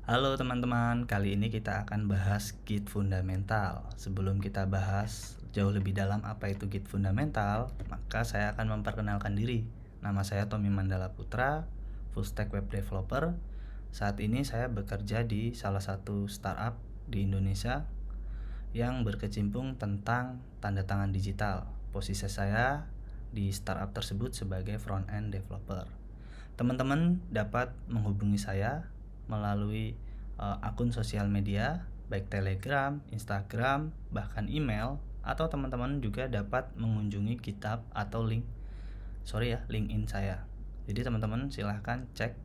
Halo teman-teman, kali ini kita akan bahas Git fundamental. Sebelum kita bahas jauh lebih dalam apa itu Git fundamental, maka saya akan memperkenalkan diri. Nama saya Tommy Mandala Putra, full stack web developer. Saat ini saya bekerja di salah satu startup di Indonesia yang berkecimpung tentang tanda tangan digital. Posisi saya di startup tersebut sebagai front-end developer. Teman-teman dapat menghubungi saya melalui akun sosial media, baik Telegram, Instagram, bahkan email, atau teman-teman juga dapat mengunjungi GitHub atau LinkedIn saya. Jadi teman-teman silahkan cek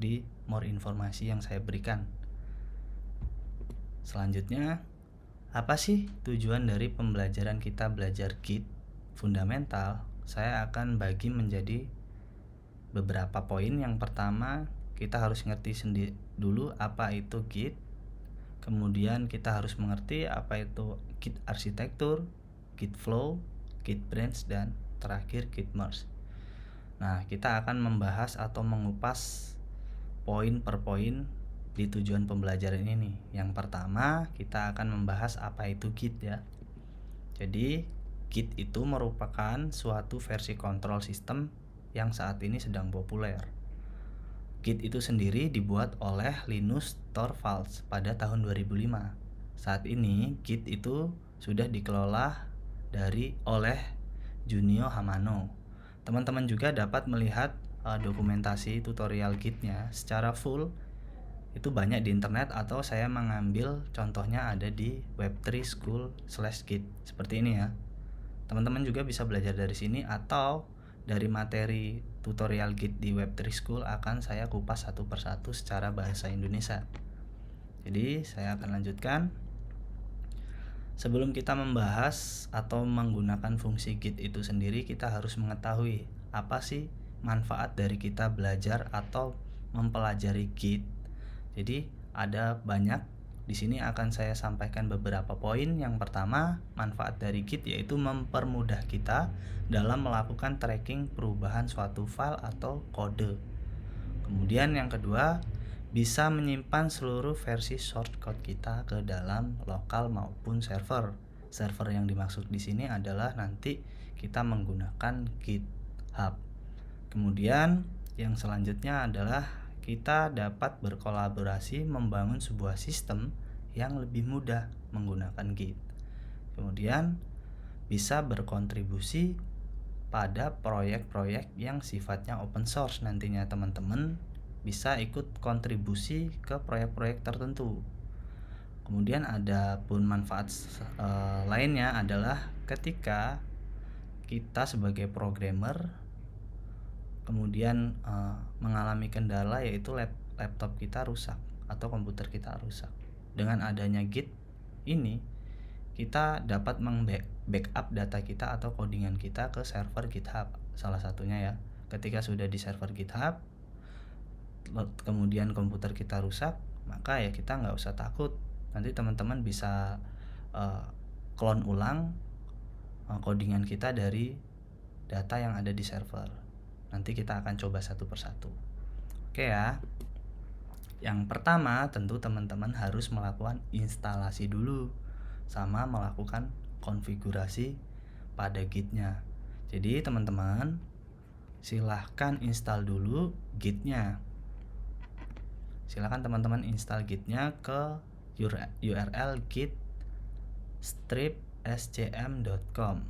di more informasi yang saya berikan. Selanjutnya, apa sih tujuan dari pembelajaran kita belajar Git fundamental? Saya akan bagi menjadi beberapa poin. Yang pertama, kita harus ngerti dulu apa itu Git. Kemudian kita harus mengerti apa itu Git arsitektur, Git flow, Git branch, dan terakhir Git merge. Nah, kita akan membahas atau mengupas poin per poin di tujuan pembelajaran ini. Yang pertama, kita akan membahas apa itu Git ya. Jadi, Git itu merupakan suatu versi control system yang saat ini sedang populer. Git itu sendiri dibuat oleh Linus Torvalds pada tahun 2005. Saat ini Git itu sudah dikelola oleh Junio Hamano. Teman-teman juga dapat melihat dokumentasi tutorial Git-nya secara full. Itu banyak di internet, atau saya mengambil contohnya ada di web3 school/git seperti ini ya. Teman-teman juga bisa belajar dari sini, atau dari materi tutorial Git di Web3 School akan saya kupas satu persatu secara bahasa Indonesia. Jadi saya akan lanjutkan. Sebelum kita membahas atau menggunakan fungsi Git itu sendiri, kita harus mengetahui apa sih manfaat dari kita belajar atau mempelajari Git. Jadi ada banyak. Di sini akan saya sampaikan beberapa poin. Yang pertama, manfaat dari Git yaitu mempermudah kita dalam melakukan tracking perubahan suatu file atau kode. Kemudian yang kedua, bisa menyimpan seluruh versi source code kita ke dalam lokal maupun server. Server yang dimaksud di sini adalah nanti kita menggunakan GitHub. Kemudian yang selanjutnya adalah kita dapat berkolaborasi membangun sebuah sistem yang lebih mudah menggunakan Git. Kemudian bisa berkontribusi pada proyek-proyek yang sifatnya open source. Nantinya teman-teman bisa ikut kontribusi ke proyek-proyek tertentu. Kemudian ada pun manfaat lainnya adalah ketika kita sebagai programmer kemudian mengalami kendala, yaitu laptop kita rusak atau komputer kita rusak. Dengan adanya Git ini, kita dapat backup data kita atau codingan kita ke server GitHub salah satunya ya. Ketika sudah di server GitHub, kemudian komputer kita rusak, maka ya kita nggak usah takut. Nanti teman-teman bisa clone ulang codingan kita dari data yang ada di server. Nanti kita akan coba satu persatu. Oke ya. Yang pertama, tentu teman-teman harus melakukan instalasi dulu sama melakukan konfigurasi pada Git-nya. Jadi teman-teman silahkan install dulu Git-nya. Silahkan teman-teman install Git-nya ke URL git strip.scm.com.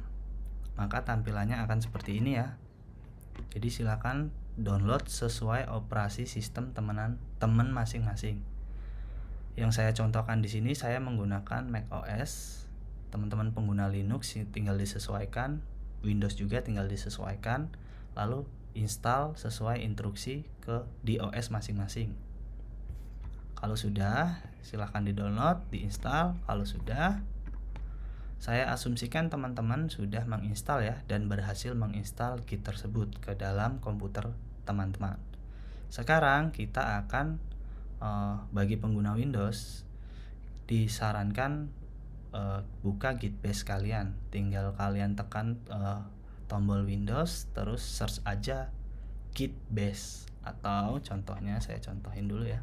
Maka tampilannya akan seperti ini ya. Jadi silakan download sesuai operasi sistem teman masing-masing. Yang saya contohkan di sini, saya menggunakan macOS. Teman-teman pengguna Linux tinggal disesuaikan, Windows juga tinggal disesuaikan, lalu install sesuai instruksi di OS masing-masing. Kalau sudah, silakan di-download, diinstal. Kalau sudah, saya asumsikan teman-teman sudah menginstal ya, dan berhasil menginstal Git tersebut ke dalam komputer teman-teman. Sekarang kita akan bagi pengguna Windows disarankan buka Git base kalian. Tinggal kalian tekan tombol Windows, terus search aja Git base, atau contohnya saya contohin dulu ya.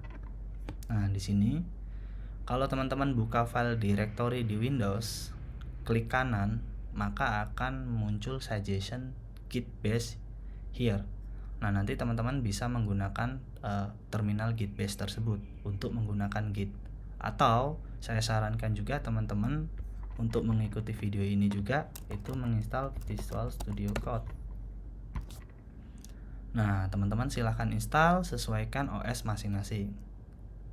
Nah, di sini kalau teman-teman buka file directory di Windows, klik kanan, maka akan muncul suggestion git bash here. Nah, nanti teman-teman bisa menggunakan terminal git bash tersebut untuk menggunakan git. Atau saya sarankan juga teman-teman untuk mengikuti video ini juga itu menginstal Visual Studio Code. Nah, teman-teman silahkan install, sesuaikan OS masing-masing.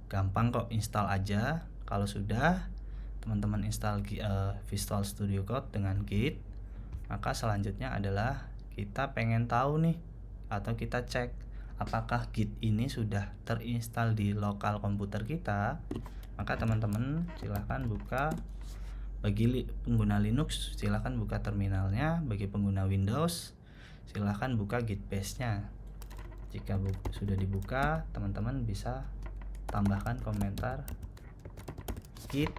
Gampang kok, install aja. Kalau sudah teman-teman install Visual Studio Code dengan git, maka selanjutnya adalah kita pengen tahu nih, atau kita cek apakah git ini sudah terinstall di lokal komputer kita. Maka teman-teman silahkan buka, bagi pengguna Linux silahkan buka terminalnya, bagi pengguna Windows silahkan buka git bash-nya. Jika sudah dibuka, teman-teman bisa tambahkan komentar git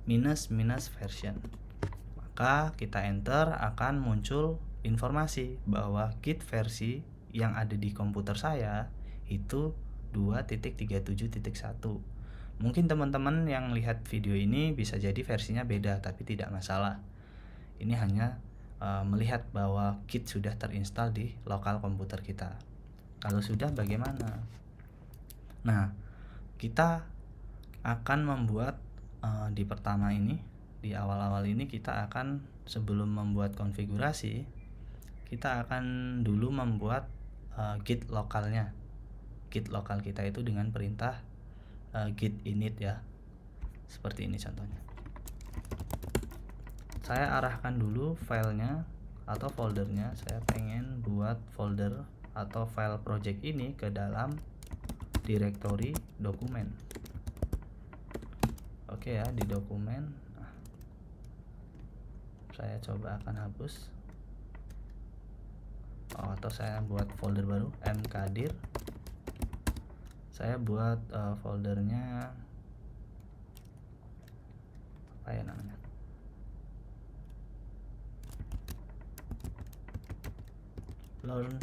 minus version. Maka kita enter, akan muncul informasi bahwa git versi yang ada di komputer saya itu 2.37.1. Mungkin teman-teman yang lihat video ini bisa jadi versinya beda, tapi tidak masalah. Ini hanya melihat bahwa git sudah terinstall di lokal komputer kita. Kalau sudah bagaimana? Nah, kita akan membuat di pertama ini, di awal-awal ini kita akan, sebelum membuat konfigurasi, kita akan dulu membuat git lokalnya. Git lokal kita itu dengan perintah git init ya. Seperti ini contohnya. Saya arahkan dulu filenya atau foldernya. Saya pengen buat folder atau file project ini ke dalam directory dokumen. Oke ya, di dokumen. Nah, saya coba akan hapus. Atau saya buat folder baru, mkdir. Saya buat foldernya apa ya namanya? Learn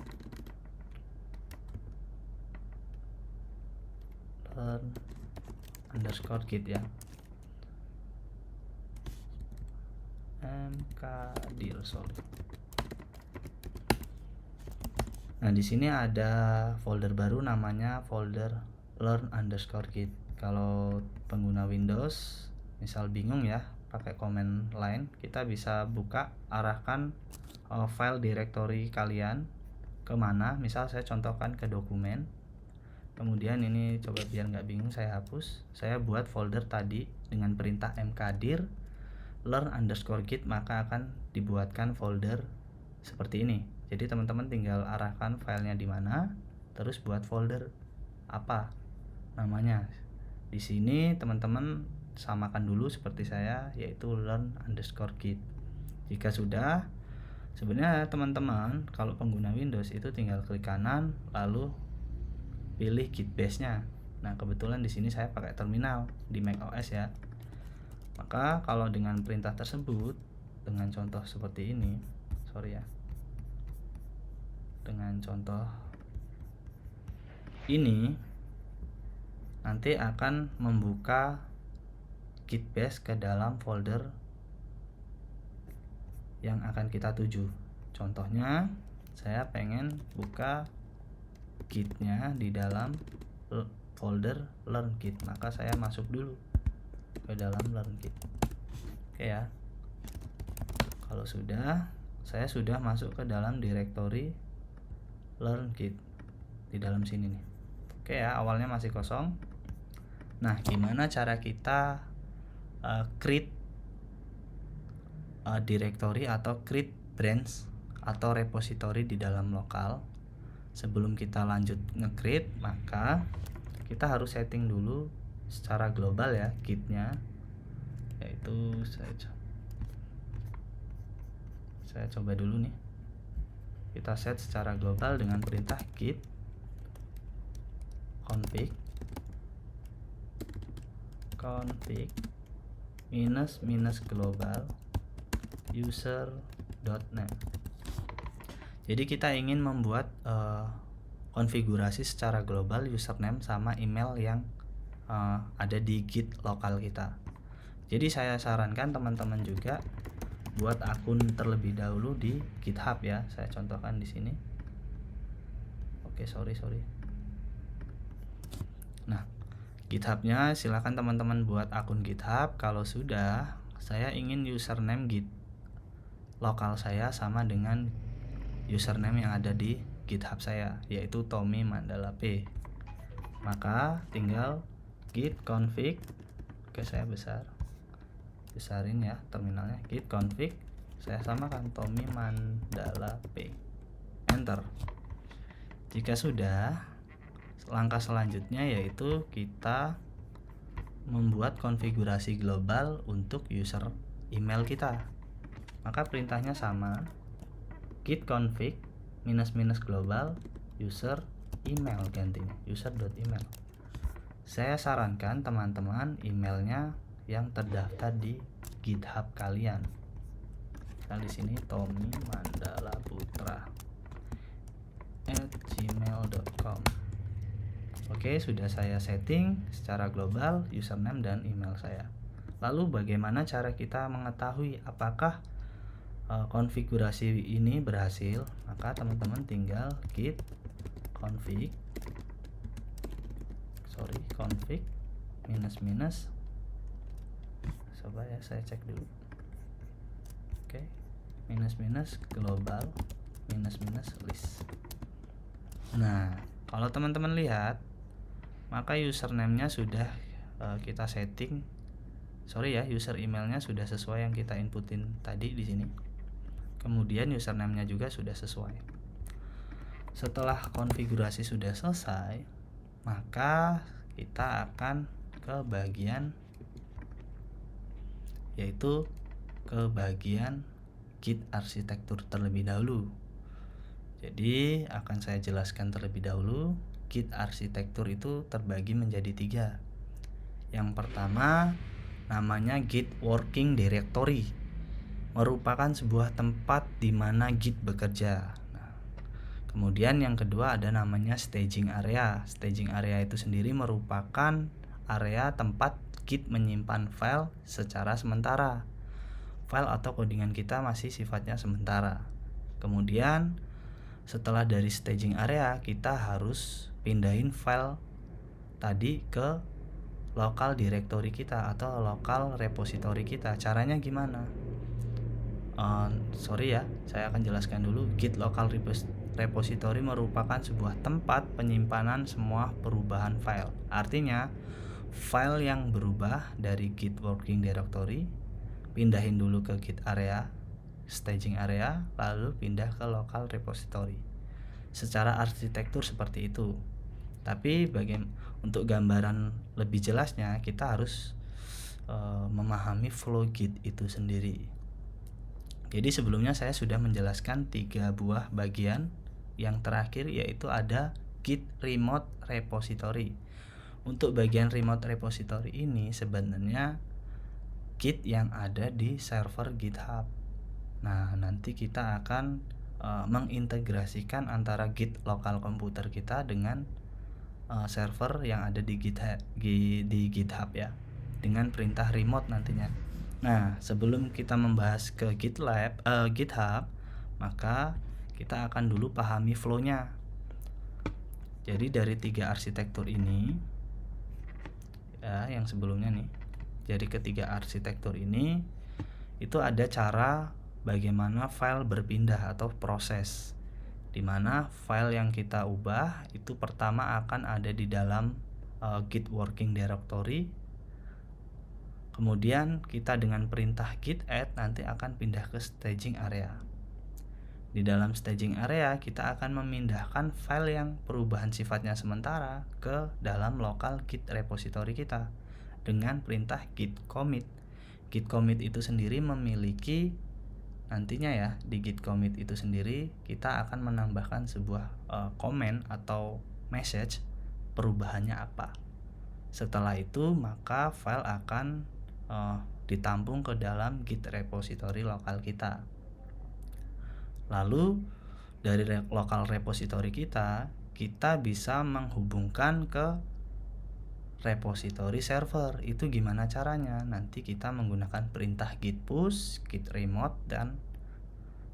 underscore git ya. mkdir, sorry. Nah, di sini ada folder baru namanya folder learn underscore git. Kalau pengguna Windows misal bingung ya pakai command line, kita bisa buka, arahkan file directory kalian kemana. Misal saya contohkan ke dokumen. Kemudian ini coba biar nggak bingung, saya hapus. Saya buat folder tadi dengan perintah mkdir learn underscore git, maka akan dibuatkan folder seperti ini. Jadi teman-teman tinggal arahkan filenya di mana, terus buat folder apa namanya. Di sini teman-teman samakan dulu seperti saya, yaitu learn underscore git. Jika sudah, sebenarnya teman-teman kalau pengguna Windows itu tinggal klik kanan lalu pilih git bash-nya. Nah, kebetulan di sini saya pakai terminal di Mac OS ya. Maka kalau dengan perintah tersebut, dengan contoh seperti ini, sorry ya, dengan contoh ini nanti akan membuka git bash ke dalam folder yang akan kita tuju. Contohnya saya pengen buka gitnya di dalam folder learn git, maka saya masuk dulu ke dalam learn git. Oke ya. Kalau sudah, saya sudah masuk ke dalam directory learn git di dalam sini nih. Oke ya, awalnya masih kosong. Nah, gimana cara kita create directory atau create branch atau repository di dalam lokal? Sebelum kita lanjut nge-create, maka kita harus setting dulu secara global ya gitnya, yaitu saya coba dulu nih, kita set secara global dengan perintah git config minus global user.name. Jadi kita ingin membuat konfigurasi secara global username sama email yang ada di Git lokal kita. Jadi saya sarankan teman-teman juga buat akun terlebih dahulu di GitHub ya. Saya contohkan di sini. Oke, sorry. Nah, GitHub-nya silakan teman-teman buat akun GitHub. Kalau sudah, saya ingin username Git lokal saya sama dengan username yang ada di GitHub saya, yaitu Tommy Mandala P. Maka tinggal git config. Oke, saya besarin ya terminalnya. Git config, saya samakan Tommy Mandala P. Enter. Jika sudah, langkah selanjutnya yaitu kita membuat konfigurasi global untuk user email kita. Maka perintahnya sama, git config -- global user email, gantinya user.email. Saya sarankan teman-teman emailnya yang terdaftar di GitHub kalian. Nah, di sini tommymandalaputra@gmail.com. Oke, sudah saya setting secara global username dan email saya. Lalu bagaimana cara kita mengetahui apakah konfigurasi ini berhasil? Maka teman-teman tinggal git config -- coba ya, saya cek dulu. Oke, -- global -- list. Nah, kalau teman-teman lihat, maka username-nya sudah kita setting. User emailnya sudah sesuai yang kita inputin tadi di sini. Kemudian username-nya juga sudah sesuai. Setelah konfigurasi sudah selesai, maka kita akan ke bagian Git arsitektur terlebih dahulu. Jadi akan saya jelaskan terlebih dahulu. Git arsitektur itu terbagi menjadi 3. Yang pertama namanya Git working directory, merupakan sebuah tempat di mana Git bekerja. Kemudian yang kedua ada namanya staging area. Staging area itu sendiri merupakan area tempat Git menyimpan file secara sementara. File atau codingan kita masih sifatnya sementara. Kemudian setelah dari staging area, kita harus pindahin file tadi ke local directory kita atau local repository kita. Caranya gimana? Saya akan jelaskan dulu. Git local repository merupakan sebuah tempat penyimpanan semua perubahan file. Artinya, file yang berubah dari Git working directory pindahin dulu ke Git area, staging area, lalu pindah ke local repository. Secara arsitektur seperti itu. Tapi untuk gambaran lebih jelasnya, kita harus memahami flow Git itu sendiri. Jadi sebelumnya saya sudah menjelaskan 3 buah bagian. Yang terakhir yaitu ada Git remote repository. Untuk bagian remote repository ini sebenarnya Git yang ada di server GitHub. Nah, nanti kita akan mengintegrasikan antara Git lokal komputer kita dengan server yang ada di GitHub ya, dengan perintah remote nantinya. Nah, sebelum kita membahas ke GitHub, maka kita akan dulu pahami flow-nya. Jadi dari 3 arsitektur ini ya, yang sebelumnya nih. Jadi ketiga arsitektur ini itu ada cara bagaimana file berpindah atau proses, di mana file yang kita ubah itu pertama akan ada di dalam Git working directory. Kemudian kita dengan perintah git add nanti akan pindah ke staging area. Di dalam staging area kita akan memindahkan file yang perubahan sifatnya sementara ke dalam local Git repository kita dengan perintah git commit. Git commit itu sendiri memiliki nantinya ya, di git commit itu sendiri kita akan menambahkan sebuah komen atau message perubahannya apa. Setelah itu maka file akan ditampung ke dalam Git repository lokal kita. Lalu dari local repository kita bisa menghubungkan ke repository server. Itu gimana caranya? Nanti kita menggunakan perintah git push, git remote, dan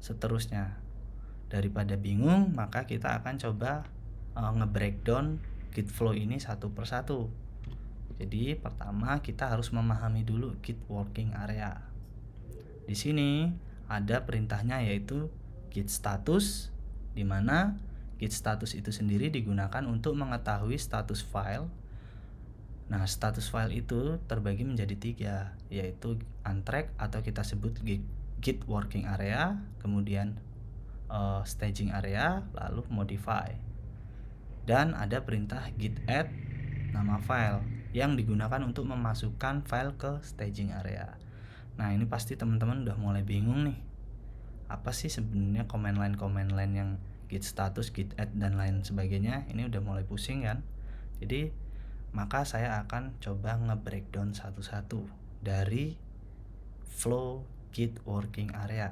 seterusnya. Daripada bingung, maka kita akan coba nge-breakdown git flow ini satu persatu. Jadi pertama kita harus memahami dulu git working area. Di sini ada perintahnya yaitu git status, di mana git status itu sendiri digunakan untuk mengetahui status file. Nah, status file itu terbagi menjadi 3, yaitu untrack atau kita sebut git working area, kemudian staging area, lalu modify. Dan ada perintah git add nama file yang digunakan untuk memasukkan file ke staging area. Nah, ini pasti teman-teman udah mulai bingung nih. Apa sih sebenarnya command line yang git status, git add, dan lain sebagainya? Ini udah mulai pusing kan? Jadi maka saya akan coba nge-breakdown satu-satu dari flow git working area.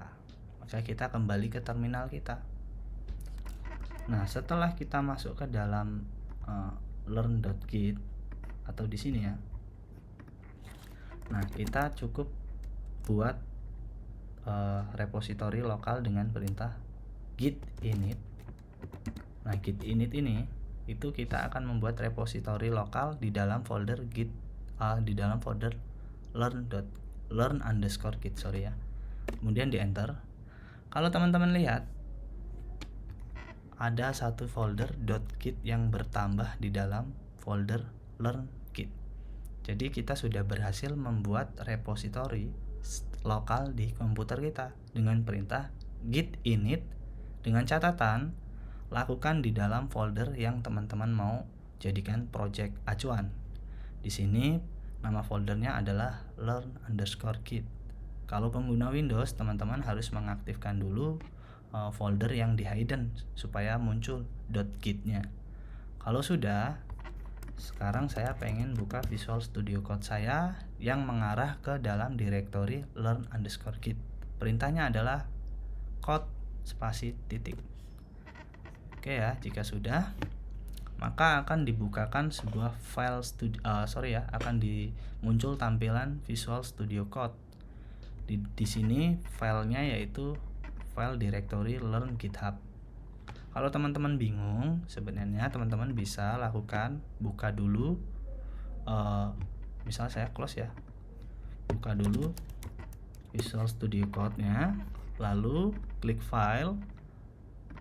Maka kita kembali ke terminal kita. Nah, setelah kita masuk ke dalam learn.git atau di sini ya. Nah, kita cukup buat repository lokal dengan perintah git init. Nah, git init ini itu kita akan membuat repository lokal di dalam folder git di dalam folder learn_git ya. Kemudian di enter. Kalau teman-teman lihat ada satu folder .git yang bertambah di dalam folder learn_git. Jadi kita sudah berhasil membuat repository lokal di komputer kita dengan perintah git init, dengan catatan lakukan di dalam folder yang teman-teman mau jadikan project acuan. Di sini nama foldernya adalah learn_git. Kalau pengguna Windows, teman-teman harus mengaktifkan dulu folder yang di hidden supaya muncul .git-nya. Kalau sudah, sekarang saya pengen buka Visual Studio Code saya yang mengarah ke dalam directory learn_git. Perintahnya adalah code spasi titik. Oke ya, jika sudah, maka akan dibukakan sebuah file akan muncul tampilan Visual Studio Code. Di sini filenya yaitu file directory learn GitHub. Kalau teman-teman bingung, sebenarnya teman-teman bisa lakukan buka dulu, misal saya close ya, buka dulu Visual Studio Code-nya, lalu klik file,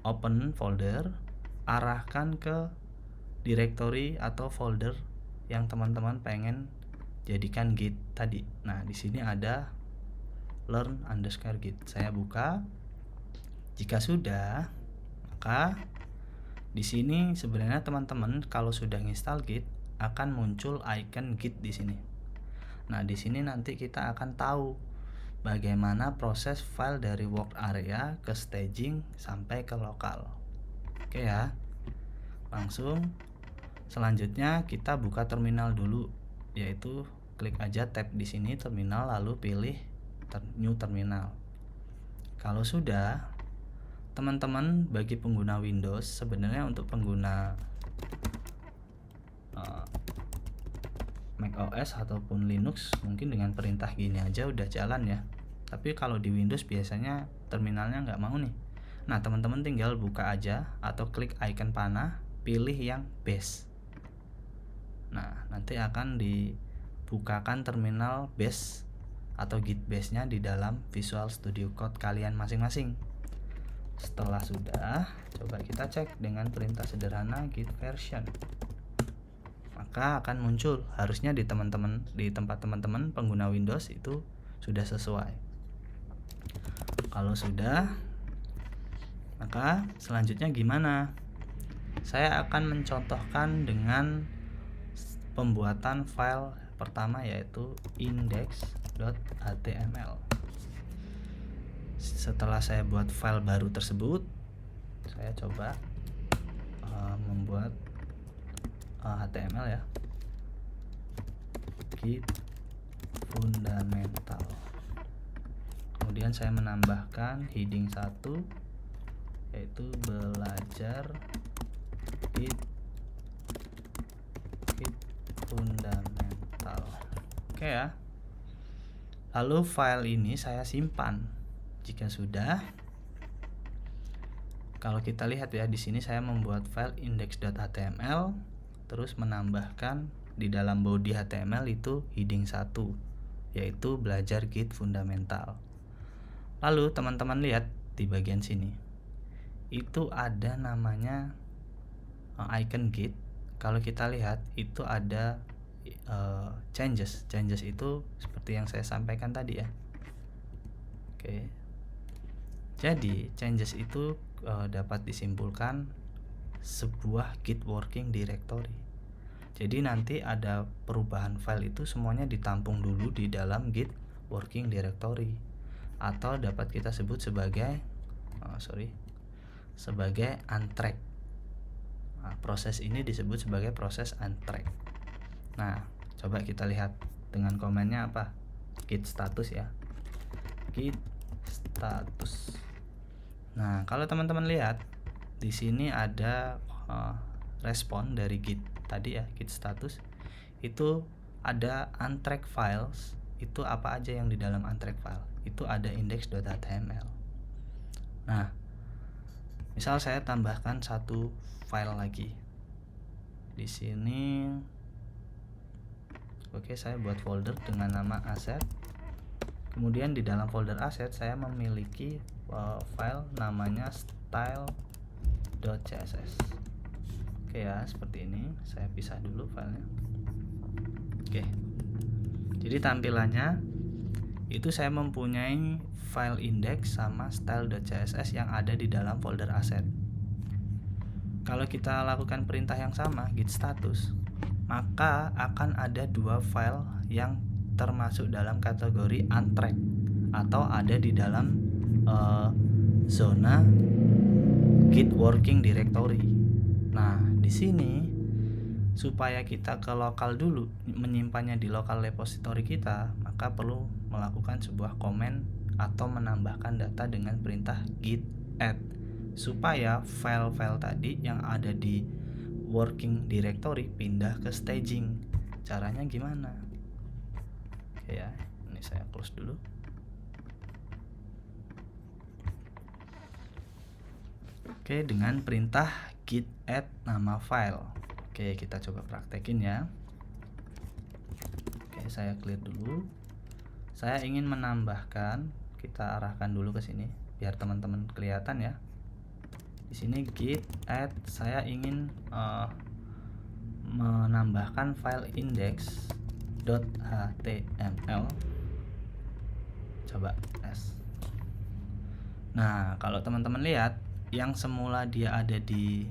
open folder, arahkan ke directory atau folder yang teman-teman pengen jadikan git tadi. Nah, di sini ada learn_git. Saya buka. Jika sudah, maka di sini sebenarnya teman-teman kalau sudah install git akan muncul icon git di sini. Nah, di sini nanti kita akan tahu bagaimana proses file dari work area ke staging sampai ke lokal. Oke ya. Langsung selanjutnya kita buka terminal dulu, yaitu klik aja tab di sini terminal, lalu pilih new terminal. Kalau sudah, teman-teman bagi pengguna Windows, sebenarnya untuk pengguna Mac OS ataupun Linux mungkin dengan perintah gini aja udah jalan ya. Tapi kalau di Windows biasanya terminalnya nggak mau nih. Nah, teman-teman tinggal buka aja atau klik icon panah, pilih yang base. Nah, nanti akan dibukakan terminal base atau git base-nya di dalam Visual Studio Code kalian masing-masing. Setelah sudah, coba kita cek dengan perintah sederhana git version. Maka akan muncul, harusnya di tempat teman-teman pengguna Windows itu sudah sesuai. Kalau sudah, maka selanjutnya gimana? Saya akan mencontohkan dengan pembuatan file pertama yaitu index.html. Setelah saya buat file baru tersebut, saya coba membuat HTML ya, git fundamental. Kemudian saya menambahkan heading 1 yaitu belajar git fundamental. Oke ya. Lalu file ini saya simpan. Jika sudah, kalau kita lihat ya, di sini saya membuat file index.html, terus menambahkan di dalam body HTML itu heading 1, yaitu belajar Git fundamental. Lalu teman-teman lihat di bagian sini, itu ada namanya icon Git. Kalau kita lihat itu ada changes itu seperti yang saya sampaikan tadi ya. Oke, jadi changes itu dapat disimpulkan sebuah Git working directory. Jadi nanti ada perubahan file itu semuanya ditampung dulu di dalam Git working directory, atau dapat kita sebut sebagai sebagai untrack. Nah, proses ini disebut sebagai proses untrack. Nah, coba kita lihat dengan komennya apa? Git status ya. Git status. Nah, kalau teman-teman lihat di sini ada respon dari Git tadi ya, Git status. Itu ada untrack files. Itu apa aja yang di dalam untrack file? Itu ada index.html. Nah, misal saya tambahkan satu file lagi di sini. Oke, saya buat folder dengan nama asset. Kemudian di dalam folder asset saya memiliki file namanya style.css. Oke ya, seperti ini. Saya pisah dulu filenya. Oke. Jadi tampilannya itu saya mempunyai file index sama style.css yang ada di dalam folder asset. Kalau kita lakukan perintah yang sama, git status, maka akan ada dua file yang termasuk dalam kategori untrack atau ada di dalam zona Git working directory. Nah, di sini supaya kita ke lokal dulu, menyimpannya di lokal repository kita, maka perlu melakukan sebuah komen atau menambahkan data dengan perintah git add, supaya file-file tadi yang ada di working directory pindah ke staging. Caranya gimana? Oke ya, ini saya close dulu. Oke, dengan perintah git add nama file. Oke, kita coba praktekin ya. Oke, saya clear dulu. Saya ingin menambahkan, kita arahkan dulu ke sini biar teman-teman kelihatan ya. Di sini git add, saya ingin menambahkan file index.html. Coba S. Nah, kalau teman-teman lihat, yang semula dia ada di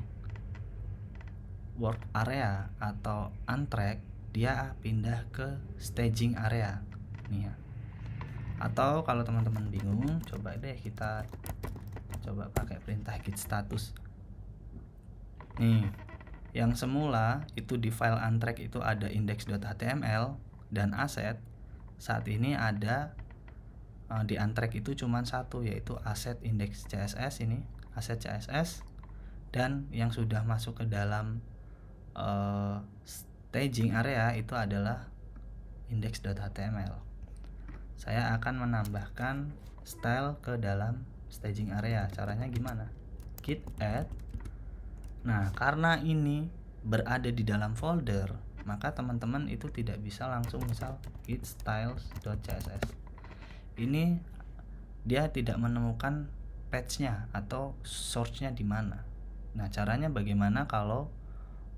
work area atau untrack, dia pindah ke staging area nih ya. Atau kalau teman-teman bingung, coba deh kita coba pakai perintah git status. Nih, yang semula itu di file untrack itu ada index.html dan asset, saat ini ada di untrack itu cuma satu, yaitu asset index.css ini, asset CSS, dan yang sudah masuk ke dalam staging area itu adalah index.html. Saya akan menambahkan style ke dalam staging area. Caranya gimana? Git add. Nah, karena ini berada di dalam folder, maka teman-teman itu tidak bisa langsung misal git styles.css. Ini dia tidak menemukan patch-nya atau source-nya di mana. Nah, caranya bagaimana kalau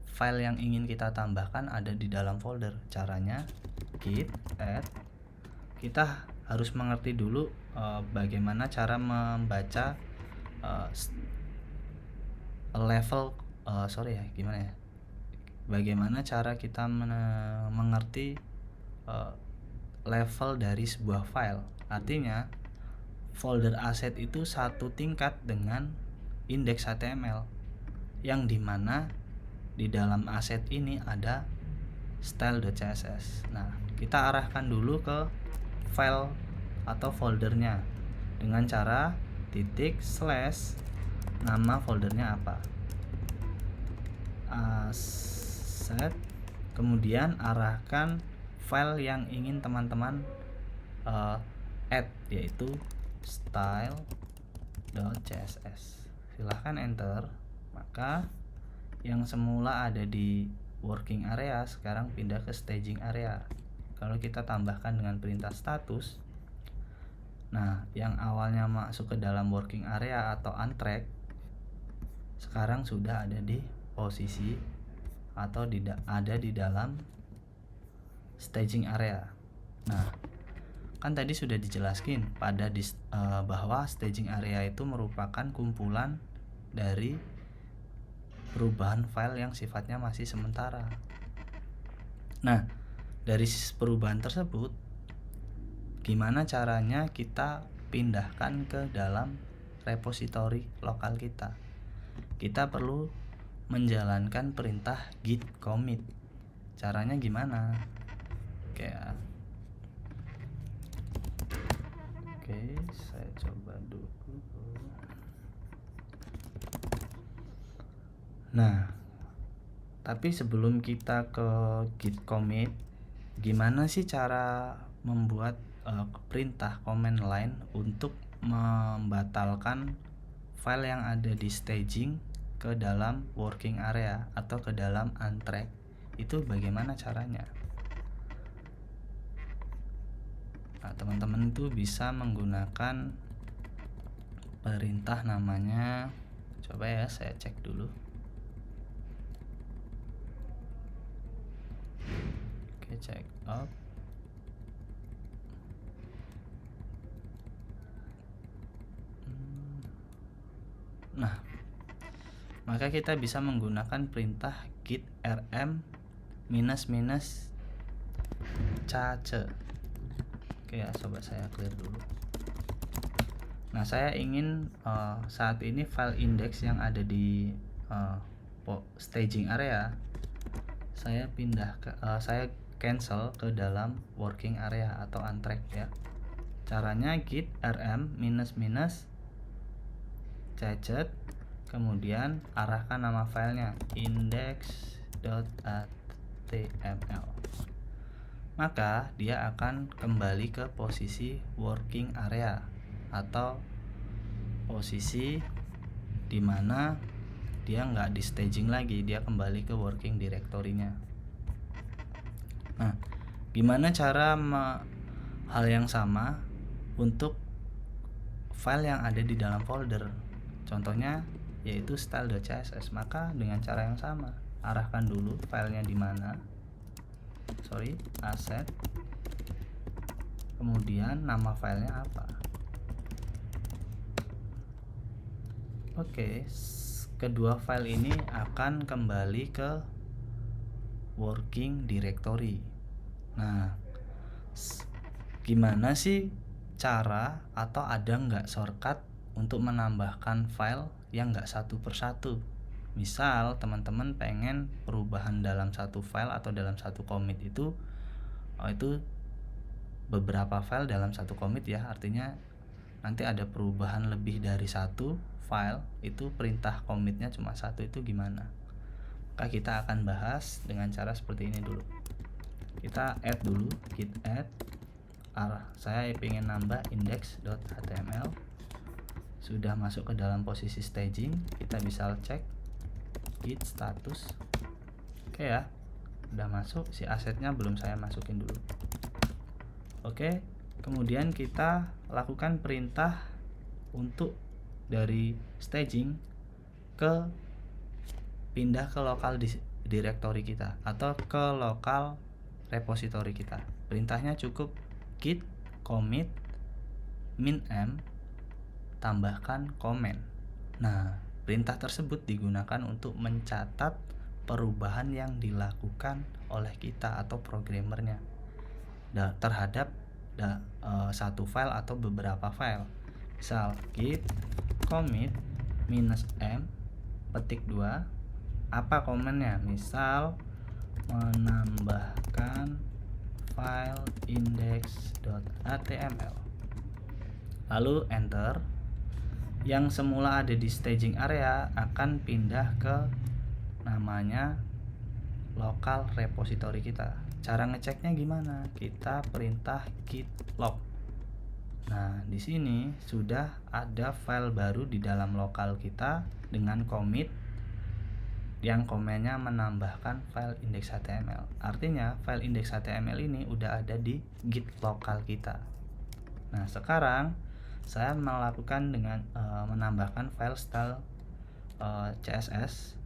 file yang ingin kita tambahkan ada di dalam folder? Caranya git add. Kita harus mengerti dulu bagaimana cara membaca level gimana ya? Bagaimana cara kita mengerti level dari sebuah file? Artinya folder asset itu satu tingkat dengan index HTML, yang dimana di dalam asset ini ada style.css. Nah, kita arahkan dulu ke file atau foldernya dengan cara titik slash nama foldernya apa, asset kemudian arahkan file yang ingin teman-teman add, yaitu style.css. Silahkan enter. Maka yang semula ada di working area sekarang pindah ke staging area. Kalau kita tambahkan dengan perintah status, nah yang awalnya masuk ke dalam working area atau untrack sekarang sudah ada di posisi atau ada di dalam staging area. Nah, kan tadi sudah dijelaskan bahwa staging area itu merupakan kumpulan dari perubahan file yang sifatnya masih sementara. Nah, dari perubahan tersebut, gimana caranya kita pindahkan ke dalam repositori lokal kita? Kita perlu menjalankan perintah git commit. Caranya gimana? Oke, saya coba dulu. Nah, tapi sebelum kita ke git commit, gimana sih cara membuat perintah command line untuk membatalkan file yang ada di staging ke dalam working area atau ke dalam untrack? Itu bagaimana caranya? Nah, teman-teman itu bisa menggunakan perintah namanya, coba ya saya cek dulu. Oke, check out. Nah, maka kita bisa menggunakan perintah git rm -cache. Oke ya, coba saya clear dulu. Nah, saya ingin saat ini file index yang ada di staging area saya saya cancel ke dalam working area atau untrack ya. Caranya git rm -cache, kemudian arahkan nama filenya index.html. Maka dia akan kembali ke posisi working area atau posisi dimana dia nggak di staging lagi, dia kembali ke working directory-nya. Nah, gimana cara hal yang sama untuk file yang ada di dalam folder? Contohnya yaitu style.css. Maka dengan cara yang sama, arahkan dulu filenya di mana. Asset, kemudian nama filenya apa. Oke, kedua file ini akan kembali ke working directory. Nah, gimana sih cara atau ada nggak shortcut untuk menambahkan file yang nggak satu persatu? Misal teman-teman pengen perubahan dalam satu file atau dalam satu commit itu beberapa file dalam satu commit ya, artinya nanti ada perubahan lebih dari satu file, itu perintah commitnya cuma satu, itu gimana? Maka kita akan bahas dengan cara seperti ini dulu. Kita add dulu, git add saya ingin nambah index.html, sudah masuk ke dalam posisi staging, kita bisa cek git status. Oke ya, udah masuk, si asetnya belum saya masukin dulu. Oke, kemudian kita lakukan perintah untuk dari staging ke pindah ke lokal directory kita atau ke lokal repository kita. Perintahnya cukup git commit -m tambahkan comment. Nah, perintah tersebut digunakan untuk mencatat perubahan yang dilakukan oleh kita atau programmernya terhadap satu file atau beberapa file. Misal git commit -m petik 2, apa komennya? Misal menambahkan file index.html, lalu enter. Yang semula ada di staging area akan pindah ke namanya lokal repository kita. Cara ngeceknya gimana? Kita perintah git log. Nah, di sini sudah ada file baru di dalam lokal kita dengan commit yang komennya menambahkan file index.html. Artinya file index.html ini udah ada di git lokal kita. Nah, sekarang saya melakukan dengan menambahkan file style CSS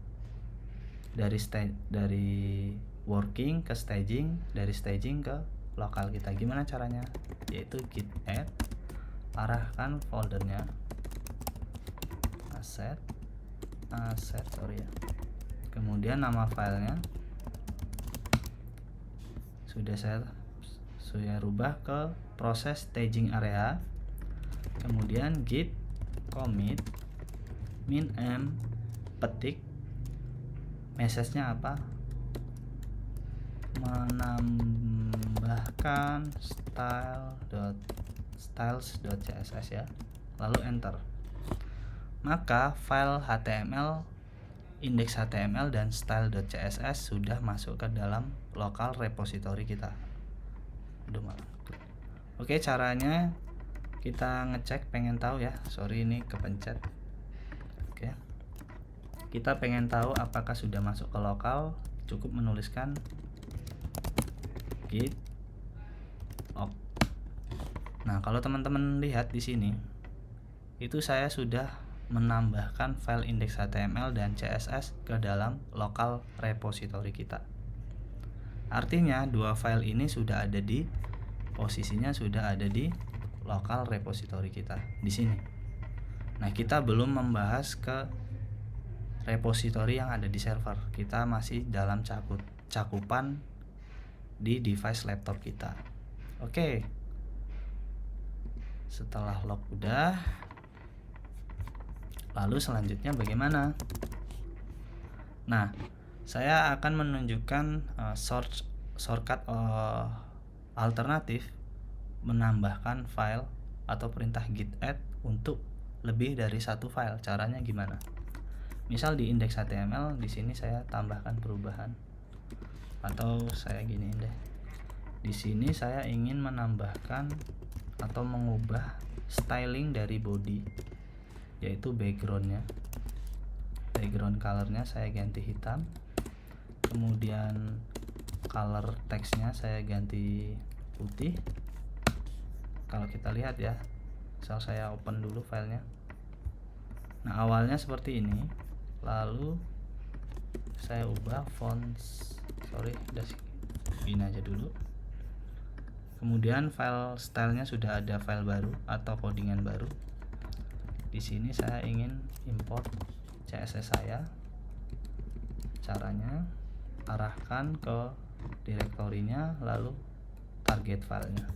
dari working ke staging, dari staging ke lokal kita. Gimana caranya? Yaitu git add, arahkan foldernya asset kemudian nama filenya sudah saya rubah ke proses staging area, kemudian git commit min m petik message-nya apa, menambahkan styles.css ya, lalu enter. Maka file HTML, index.html dan style.css sudah masuk ke dalam lokal repository kita. Oke, caranya kita ngecek, pengen tahu ya, sorry ini kepencet. Oke, kita pengen tahu apakah sudah masuk ke lokal, cukup menuliskan git log. Nah, kalau teman-teman lihat di sini, itu saya sudah menambahkan file index.html dan CSS ke dalam lokal repository kita. Artinya dua file ini sudah ada di posisinya, sudah ada di lokal repository kita di sini. Nah, kita belum membahas ke repository yang ada di server. Kita masih dalam cakupan di device laptop kita. Oke. Setelah log udah, lalu selanjutnya bagaimana? Nah, saya akan menunjukkan shortcut alternatif menambahkan file atau perintah git add untuk lebih dari satu file. Caranya gimana? Misal di index.html, di sini saya tambahkan perubahan, atau saya giniin deh. Di sini saya ingin menambahkan atau mengubah styling dari body, yaitu background colornya saya ganti hitam, kemudian color textnya saya ganti putih. Kalau kita lihat ya, misal saya open dulu filenya. Nah, awalnya seperti ini, lalu saya ubah fonts, udah ini aja dulu. Kemudian file stylenya sudah ada file baru atau codingan baru. Di sini saya ingin import CSS saya. Caranya arahkan ke direktorinya, lalu target filenya.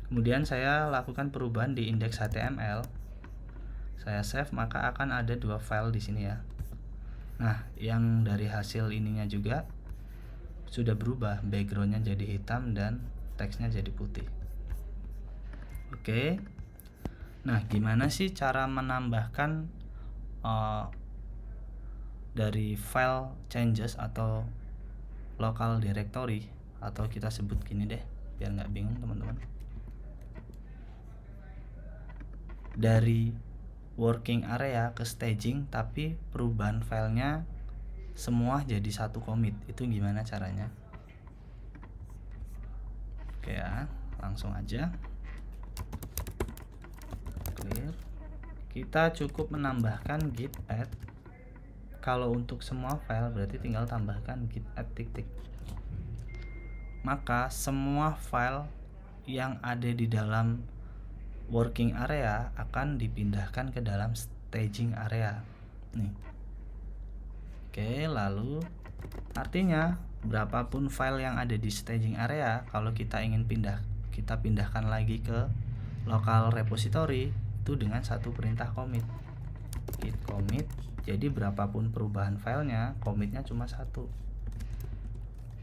Kemudian saya lakukan perubahan di index.html. Saya save, maka akan ada dua file di sini ya. Nah, yang dari hasil ininya juga sudah berubah, backgroundnya jadi hitam dan teksnya jadi putih. Oke. Nah, gimana sih cara menambahkan dari file changes atau local directory, atau kita sebut gini deh biar nggak bingung teman-teman. Dari working area ke staging, tapi perubahan filenya semua jadi satu commit. Itu gimana caranya? Oke ya, langsung aja. Clear. Kita cukup menambahkan git add. Kalau untuk semua file berarti tinggal tambahkan git add titik. Maka semua file yang ada di dalam working area akan dipindahkan ke dalam staging area. Nih. Oke, lalu artinya berapapun file yang ada di staging area, kalau kita ingin kita pindahkan lagi ke local repository itu dengan satu perintah commit, git commit. Jadi berapapun perubahan filenya, commitnya cuma satu.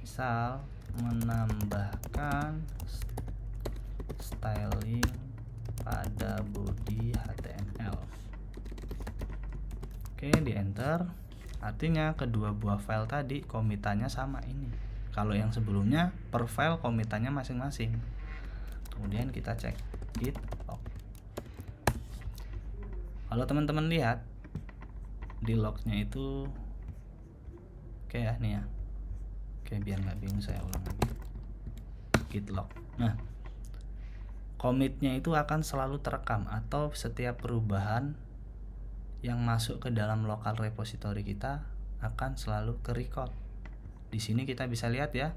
Misal menambahkan styling pada body HTML. Oke, di enter. Artinya kedua buah file tadi komitannya sama ini. Kalau yang sebelumnya per file komitannya masing-masing. Kemudian kita cek git log. Kalau teman-teman lihat di lognya itu, oke ya, nih ya. Oke, biar nggak bingung saya ulang lagi. Git log. Nah, commit-nya itu akan selalu terekam, atau setiap perubahan yang masuk ke dalam lokal repository kita akan selalu ke record. Di sini kita bisa lihat ya.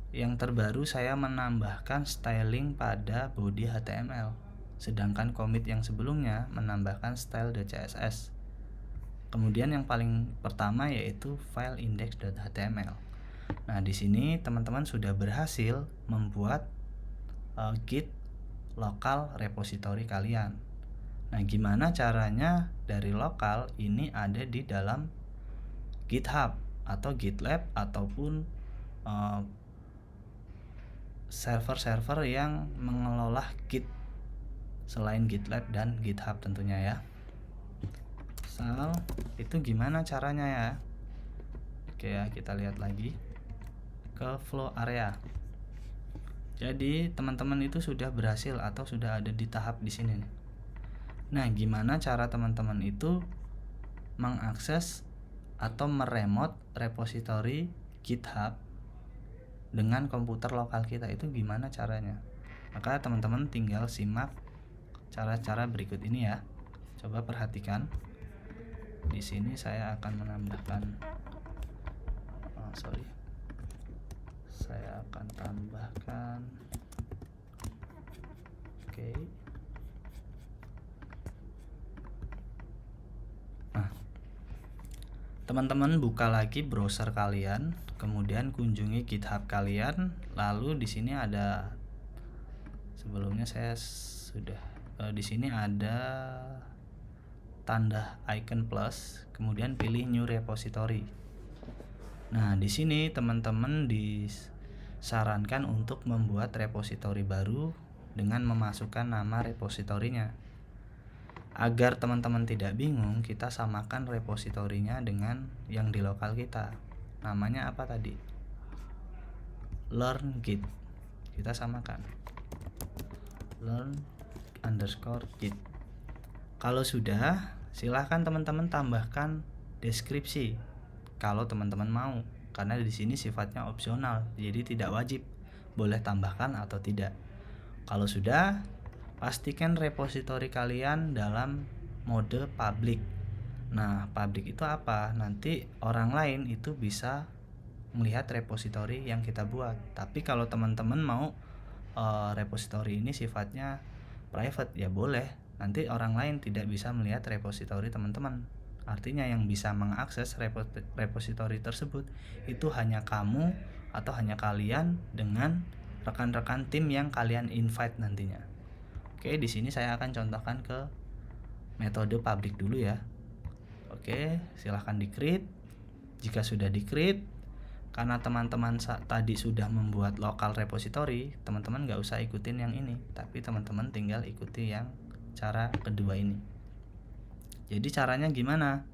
Yang terbaru saya menambahkan styling pada body HTML, sedangkan commit yang sebelumnya menambahkan style.css. Kemudian yang paling pertama yaitu file index.html. Nah, di sini teman-teman sudah berhasil membuat git lokal repository kalian. Nah, gimana caranya dari lokal ini ada di dalam GitHub atau GitLab ataupun server-server yang mengelola Git selain GitLab dan GitHub tentunya ya. Itu gimana caranya ya? Oke ya, kita lihat lagi ke flow area. Jadi teman-teman itu sudah berhasil atau sudah ada di tahap di sini nih. Nah, gimana cara teman-teman itu mengakses atau meremote repository GitHub dengan komputer lokal kita, itu gimana caranya? Maka teman-teman tinggal simak cara-cara berikut ini ya. Coba perhatikan. Di sini saya akan menambahkan saya akan tambahkan oke. Nah, teman-teman buka lagi browser kalian, kemudian kunjungi GitHub kalian, lalu di sini ada, sebelumnya saya sudah di sini ada tanda icon plus, kemudian pilih new repository. Nah, di sini teman-teman disarankan untuk membuat repository baru dengan memasukkan nama repositorinya. Agar teman-teman tidak bingung, kita samakan repositorinya dengan yang di lokal kita. Namanya apa tadi? Learn Git. Kita samakan. Learn_Git. Kalau sudah, silahkan teman-teman tambahkan deskripsi kalau teman-teman mau, karena di sini sifatnya opsional, jadi tidak wajib, boleh tambahkan atau tidak. Kalau sudah, pastikan repository kalian dalam mode public. Nah, public itu apa? Nanti orang lain itu bisa melihat repository yang kita buat. Tapi kalau teman-teman mau repository ini sifatnya private, ya boleh. Nanti orang lain tidak bisa melihat repository teman-teman. Artinya yang bisa mengakses repository tersebut itu hanya kamu atau hanya kalian dengan rekan-rekan tim yang kalian invite nantinya. Oke, di sini saya akan contohkan ke metode public dulu ya. Oke, silahkan di-create. Jika sudah di-create, karena teman-teman tadi sudah membuat lokal repository, teman-teman nggak usah ikutin yang ini, tapi teman-teman tinggal ikuti yang cara kedua ini. Jadi caranya gimana?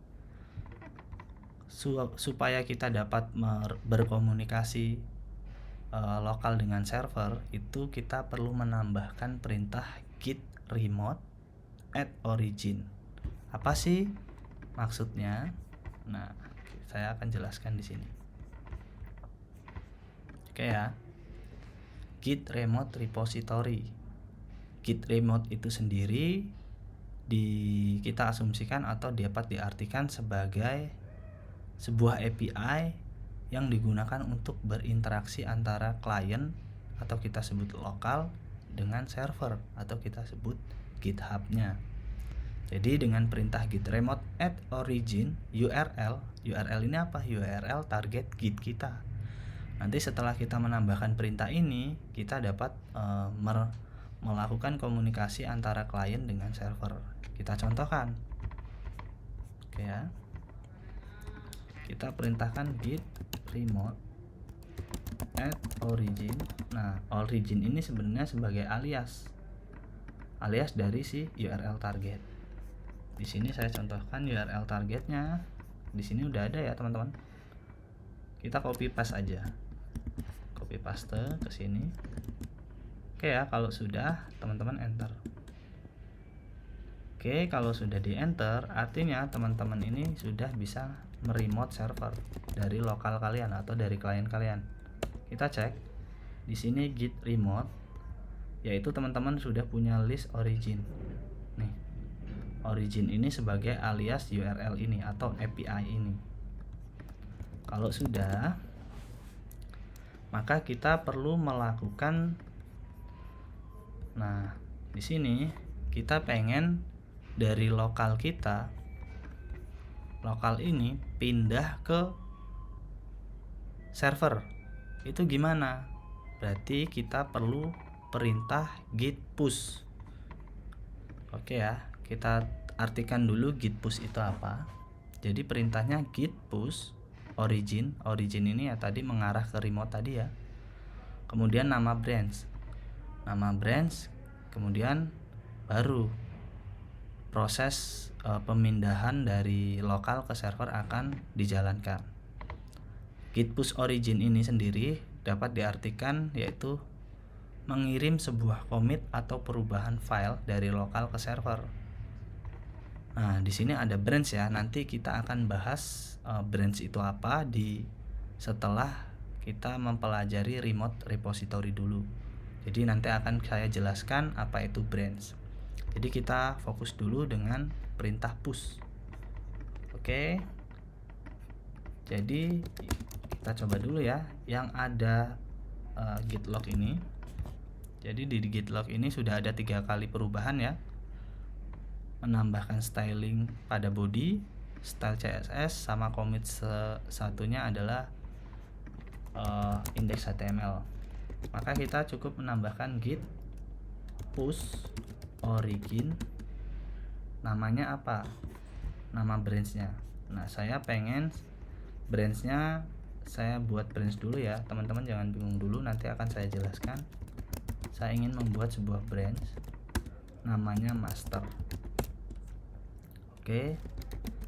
Supaya kita dapat berkomunikasi lokal dengan server, itu kita perlu menambahkan perintah git remote at origin. Apa sih maksudnya? Nah, saya akan jelaskan di sini. Oke ya. Git remote repository. Git remote itu sendiri kita asumsikan atau dapat diartikan sebagai sebuah API yang digunakan untuk berinteraksi antara klien atau kita sebut lokal dengan server atau kita sebut GitHub-nya. Jadi dengan perintah git remote at origin URL ini apa? URL target Git kita. Nanti setelah kita menambahkan perintah ini, kita dapat melakukan komunikasi antara klien dengan server. Kita contohkan. Oke ya. Kita perintahkan git remote at origin. Nah, origin ini sebenarnya sebagai alias dari si URL target. Di sini saya contohkan URL targetnya di sini udah ada ya teman-teman. Kita copy paste aja. Copy paste ke sini. Oke ya, kalau sudah teman-teman enter. Oke, kalau sudah di enter, artinya teman-teman ini sudah bisa meremote server dari lokal kalian atau dari klien kalian. Kita cek di sini git remote, yaitu teman-teman sudah punya list origin. Nih, origin ini sebagai alias URL ini atau API ini. Kalau sudah, maka kita perlu melakukan, nah di sini kita pengen dari lokal kita, lokal ini pindah ke server. Itu gimana? Berarti kita perlu perintah git push. Oke ya, kita artikan dulu git push itu apa. Jadi perintahnya git push origin. Origin ini ya tadi mengarah ke remote tadi ya. Kemudian nama branch. Nama branch, kemudian baru proses pemindahan dari lokal ke server akan dijalankan. Git push origin ini sendiri dapat diartikan yaitu mengirim sebuah commit atau perubahan file dari lokal ke server. Nah, di sini ada branch ya. Nanti kita akan bahas branch itu apa setelah kita mempelajari remote repository dulu. Jadi nanti akan saya jelaskan apa itu branch. Jadi kita fokus dulu dengan perintah push. Oke. Jadi kita coba dulu ya yang ada git log ini. Jadi di git log ini sudah ada 3 kali perubahan ya. Menambahkan styling pada body, style CSS, sama commit satunya adalah index HTML. Maka kita cukup menambahkan git push origin, namanya apa? Nama branchnya. Nah, saya pengen branchnya saya buat branch dulu ya, teman-teman jangan bingung dulu, nanti akan saya jelaskan. Saya ingin membuat sebuah branch, namanya master. Oke,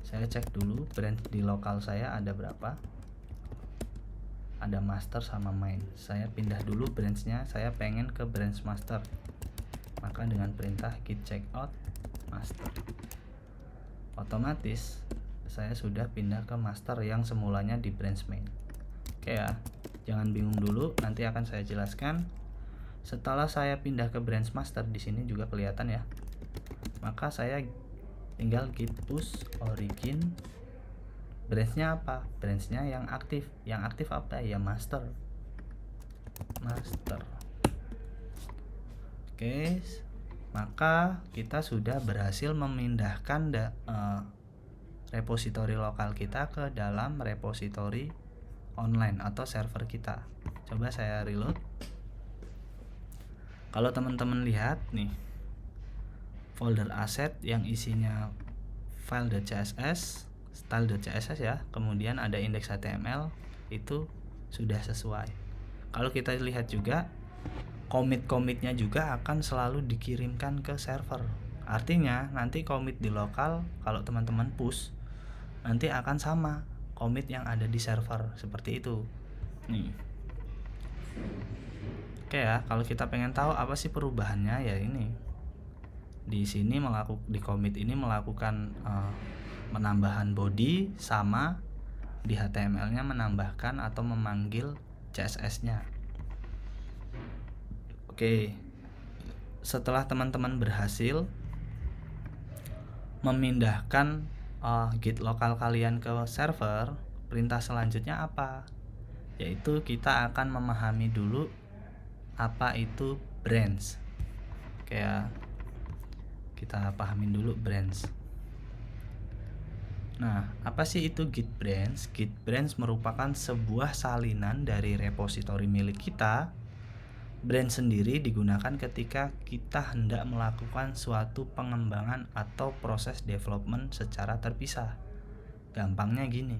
saya cek dulu branch di lokal saya ada berapa. Ada master sama main. Saya pindah dulu branchnya, saya pengen ke branch master. Maka dengan perintah git checkout master, otomatis saya sudah pindah ke master yang semulanya di branch main. Oke ya, jangan bingung dulu, nanti akan saya jelaskan. Setelah saya pindah ke branch master, di sini juga kelihatan ya. Maka saya tinggal git push origin. Branchnya apa? Branchnya yang aktif. Yang aktif apa? Ya master. Oke, maka kita sudah berhasil memindahkan repositori lokal kita ke dalam repositori online atau server kita. Coba saya reload. Kalau teman-teman lihat nih, folder asset yang isinya file.css, style.css ya, kemudian ada index HTML, itu sudah sesuai. Kalau kita lihat juga commit-commitnya juga akan selalu dikirimkan ke server. Artinya nanti commit di lokal, kalau teman-teman push, nanti akan sama commit yang ada di server, seperti itu. Nih. Oke ya, kalau kita pengen tahu apa sih perubahannya ya ini. Di sini di commit ini melakukan menambahan body, sama di HTML-nya menambahkan atau memanggil CSS-nya. Oke, setelah teman-teman berhasil memindahkan git lokal kalian ke server, perintah selanjutnya apa? Yaitu kita akan memahami dulu apa itu branch. Oke ya, kita pahamin dulu branch. Nah, apa sih itu git branch? Git branch merupakan sebuah salinan dari repositori milik kita. Branch sendiri digunakan ketika kita hendak melakukan suatu pengembangan atau proses development secara terpisah. Gampangnya gini.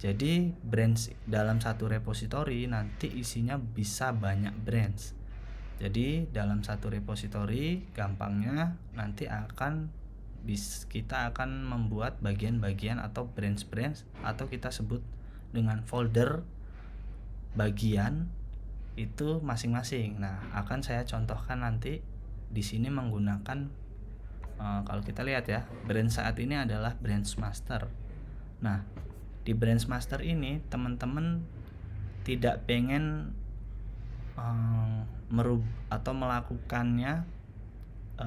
Jadi branch dalam satu repositori nanti isinya bisa banyak branch. Jadi dalam satu repositori gampangnya nanti akan kita akan membuat bagian-bagian atau branch atau kita sebut dengan folder bagian itu masing-masing. Nah, akan saya contohkan nanti di sini menggunakan kalau kita lihat ya, branch saat ini adalah branch master. Nah, di branch master ini teman-teman tidak pengen merubah atau melakukannya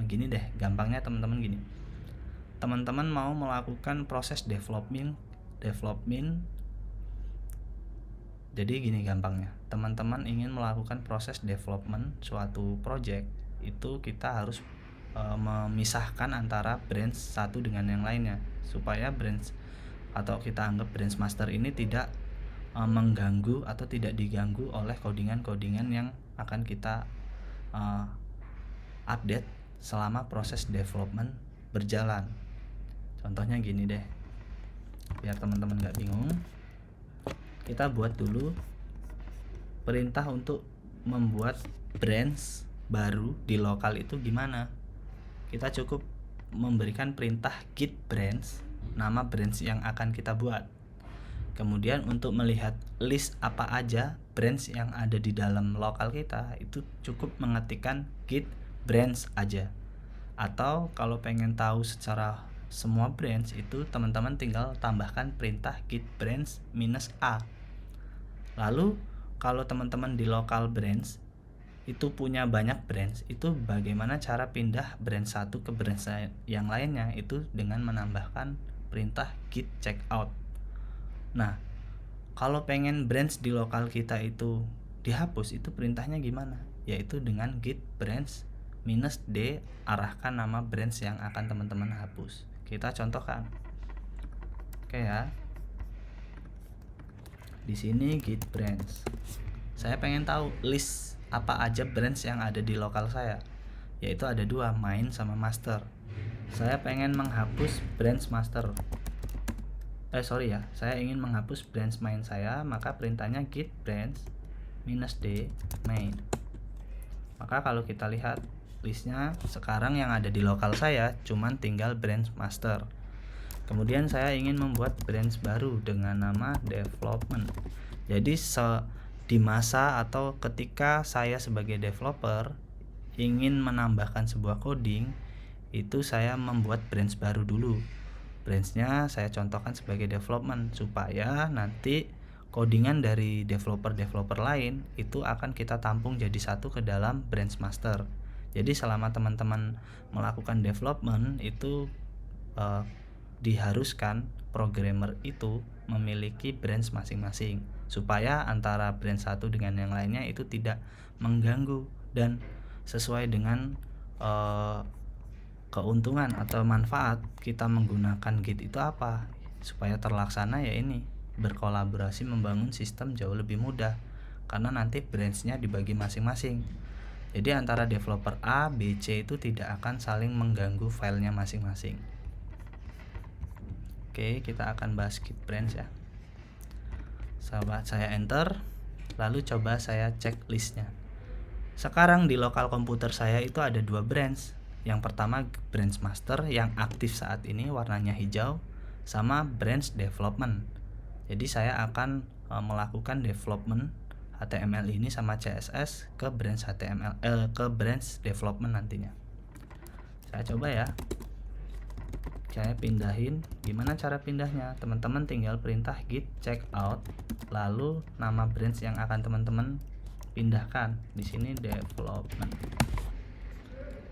gini deh, gampangnya teman-teman gini. Teman-teman mau melakukan proses development. Jadi gini gampangnya, teman-teman ingin melakukan proses development suatu project, itu kita harus memisahkan antara branch satu dengan yang lainnya, supaya branch atau kita anggap branch master ini tidak mengganggu atau tidak diganggu oleh codingan-codingan yang akan kita update selama proses development berjalan. Contohnya gini deh, biar teman-teman gak bingung, kita buat dulu perintah untuk membuat branch baru di lokal itu gimana. Kita cukup memberikan perintah git branch, nama branch yang akan kita buat. Kemudian untuk melihat list apa aja branch yang ada di dalam lokal kita, itu cukup mengetikkan git branch aja. Atau kalau pengen tahu secara semua branch, itu teman-teman tinggal tambahkan perintah git branch -a. Lalu kalau teman-teman di local branch itu punya banyak branch, itu bagaimana cara pindah branch satu ke branch yang lainnya, itu dengan menambahkan perintah git checkout. Nah, kalau pengen branch di lokal kita itu dihapus, itu perintahnya gimana? Yaitu dengan git branch -d, arahkan nama branch yang akan teman-teman hapus. Kita contohkan. Oke ya. Di sini git branch. Saya pengen tahu list apa aja branch yang ada di lokal saya. Yaitu ada dua, main sama master. Saya pengen menghapus branch master. Saya ingin menghapus branch main saya, maka perintahnya git branch -d main. Maka kalau kita lihat listnya sekarang yang ada di lokal saya cuman tinggal branch master. Kemudian saya ingin membuat branch baru dengan nama development. Jadi di masa atau ketika saya sebagai developer ingin menambahkan sebuah coding, itu saya membuat branch baru dulu. Branchnya saya contohkan sebagai development, supaya nanti codingan dari developer lain itu akan kita tampung jadi satu ke dalam branch master. Jadi selama teman-teman melakukan development itu diharuskan programmer itu memiliki branch masing-masing, supaya antara branch satu dengan yang lainnya itu tidak mengganggu dan sesuai dengan keuntungan atau manfaat kita menggunakan Git itu apa, supaya terlaksana ya ini, berkolaborasi membangun sistem jauh lebih mudah karena nanti branch-nya dibagi masing-masing. Jadi antara developer A, B, C itu tidak akan saling mengganggu filenya masing-masing. Oke, kita akan bahas Git branch ya. Sahabat, saya enter, lalu coba saya cek listnya. Sekarang di lokal komputer saya itu ada dua branch. Yang pertama branch master yang aktif saat ini warnanya hijau, sama branch development. Jadi saya akan melakukan development HTML ini sama CSS ke branch HTML ke branch development nantinya. Saya coba ya. Saya pindahin. Gimana cara pindahnya? Teman-teman tinggal perintah git checkout, lalu nama branch yang akan teman-teman pindahkan. Di sini development.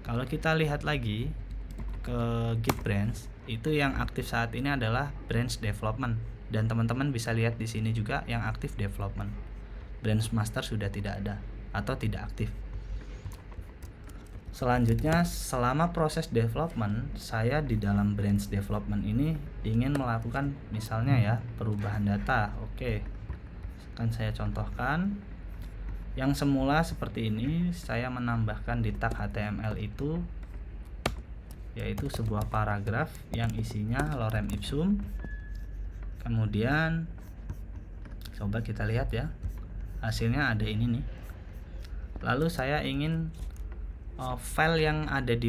Kalau kita lihat lagi ke Git branch, itu yang aktif saat ini adalah branch development, dan teman-teman bisa lihat di sini juga yang aktif development. Branch master sudah tidak ada atau tidak aktif. Selanjutnya, selama proses development, saya di dalam branch development ini ingin melakukan misalnya ya perubahan data. Oke, akan saya contohkan. Yang semula seperti ini, saya menambahkan di tag HTML itu yaitu sebuah paragraf yang isinya lorem ipsum. Kemudian coba kita lihat ya, hasilnya ada ini nih. Lalu saya ingin file yang ada di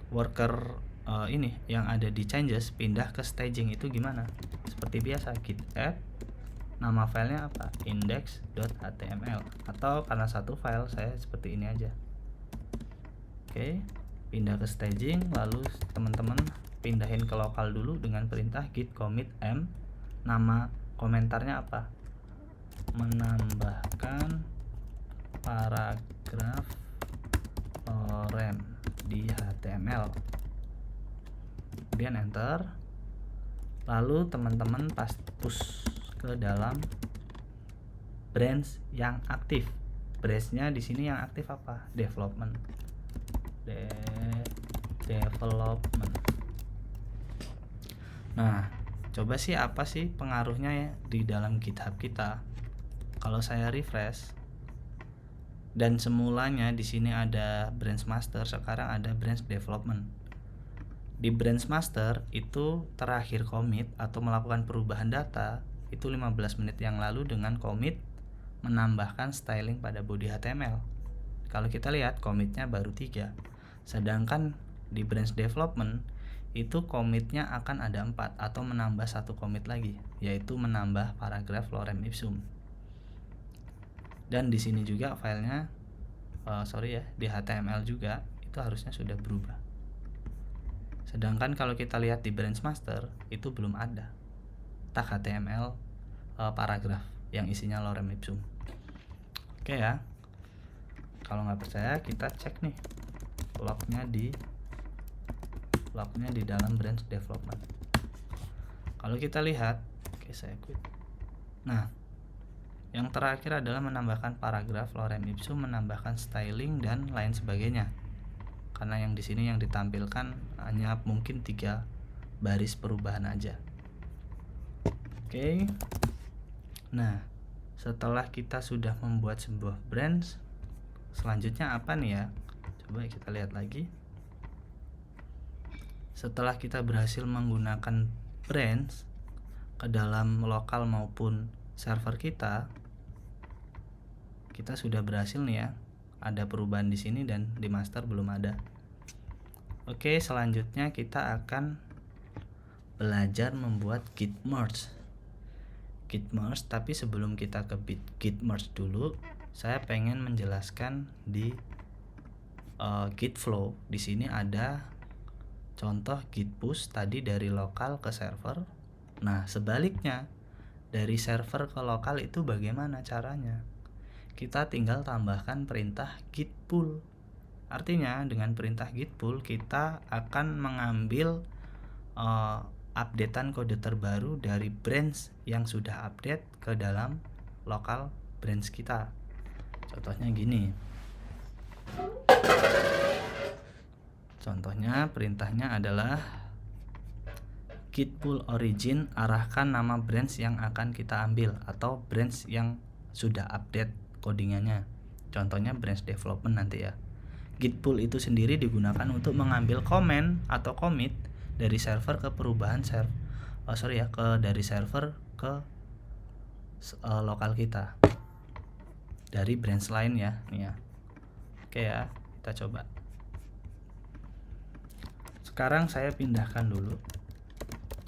worker ini yang ada di changes pindah ke staging itu gimana? Seperti biasa, git add, nama filenya apa? index.html, atau karena satu file saya seperti ini aja. Oke, pindah ke staging, lalu teman-teman pindahin ke lokal dulu dengan perintah git commit m. Nama komentarnya apa? Menambahkan paragraf lorem di HTML. Kemudian enter. Lalu teman-teman push ke dalam branch yang aktif. Branch-nya di sini yang aktif apa? Development. Development. Nah, coba sih apa sih pengaruhnya ya di dalam GitHub kita? Kalau saya refresh dan semulanya di sini ada branch master, sekarang ada branch development. Di branch master itu terakhir commit atau melakukan perubahan data itu 15 menit yang lalu dengan commit menambahkan styling pada body HTML. Kalau kita lihat commitnya baru 3. Sedangkan di branch development itu commitnya akan ada 4 atau menambah satu commit lagi, yaitu menambah paragraf lorem ipsum. Dan di sini juga filenya di HTML juga itu harusnya sudah berubah. Sedangkan kalau kita lihat di branch master itu belum ada tag HTML paragraf yang isinya lorem ipsum. Oke ya. Kalau nggak percaya kita cek nih lognya di dalam branch development. Kalau kita lihat, oke saya quit. Nah, yang terakhir adalah menambahkan paragraf lorem ipsum, menambahkan styling dan lain sebagainya. Karena yang di sini yang ditampilkan hanya mungkin 3 baris perubahan aja. Oke. Nah, setelah kita sudah membuat sebuah branch, selanjutnya apa nih ya? Coba kita lihat lagi. Setelah kita berhasil menggunakan branch ke dalam lokal maupun server kita sudah berhasil nih ya. Ada perubahan di sini dan di master belum ada. Oke, selanjutnya kita akan belajar membuat git merge. Git merge, tapi sebelum kita ke git merge dulu, saya pengen menjelaskan di git flow. Di sini ada contoh git push tadi dari lokal ke server. Nah, sebaliknya dari server ke lokal itu bagaimana caranya? Kita tinggal tambahkan perintah git pull. Artinya dengan perintah git pull kita akan mengambil updatean kode terbaru dari branch yang sudah update ke dalam lokal branch kita. Contohnya gini. Contohnya perintahnya adalah git pull origin, arahkan nama branch yang akan kita ambil atau branch yang sudah update codingannya. Contohnya branch development nanti ya. Git pull itu sendiri digunakan untuk mengambil komen atau commit dari server ke perubahan dari server ke lokal kita dari branch lain ya, nih ya. Oke ya, kita coba. Sekarang saya pindahkan dulu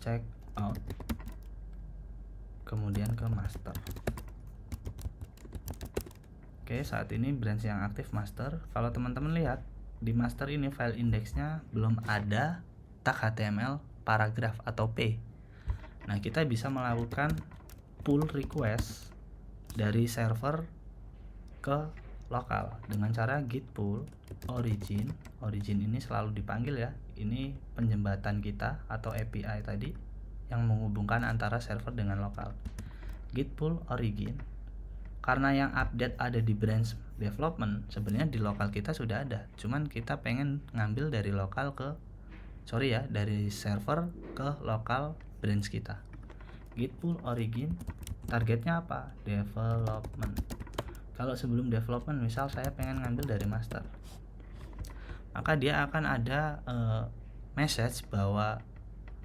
check out, kemudian ke master. Oke, saat ini branch yang aktif master. Kalau teman-teman lihat di master ini file indexnya belum ada tag HTML paragraf atau P. Nah, kita bisa melakukan pull request dari server ke lokal dengan cara git pull origin. Origin ini selalu dipanggil ya. Ini penjembatan kita atau API tadi yang menghubungkan antara server dengan lokal. Git pull origin. Karena yang update ada di branch development, sebenarnya di lokal kita sudah ada. Cuman kita pengen ngambil dari lokal dari server ke lokal branch kita. Git pull origin, targetnya apa? Development. Kalau sebelum development, misal saya pengen ngambil dari master, maka dia akan ada message bahwa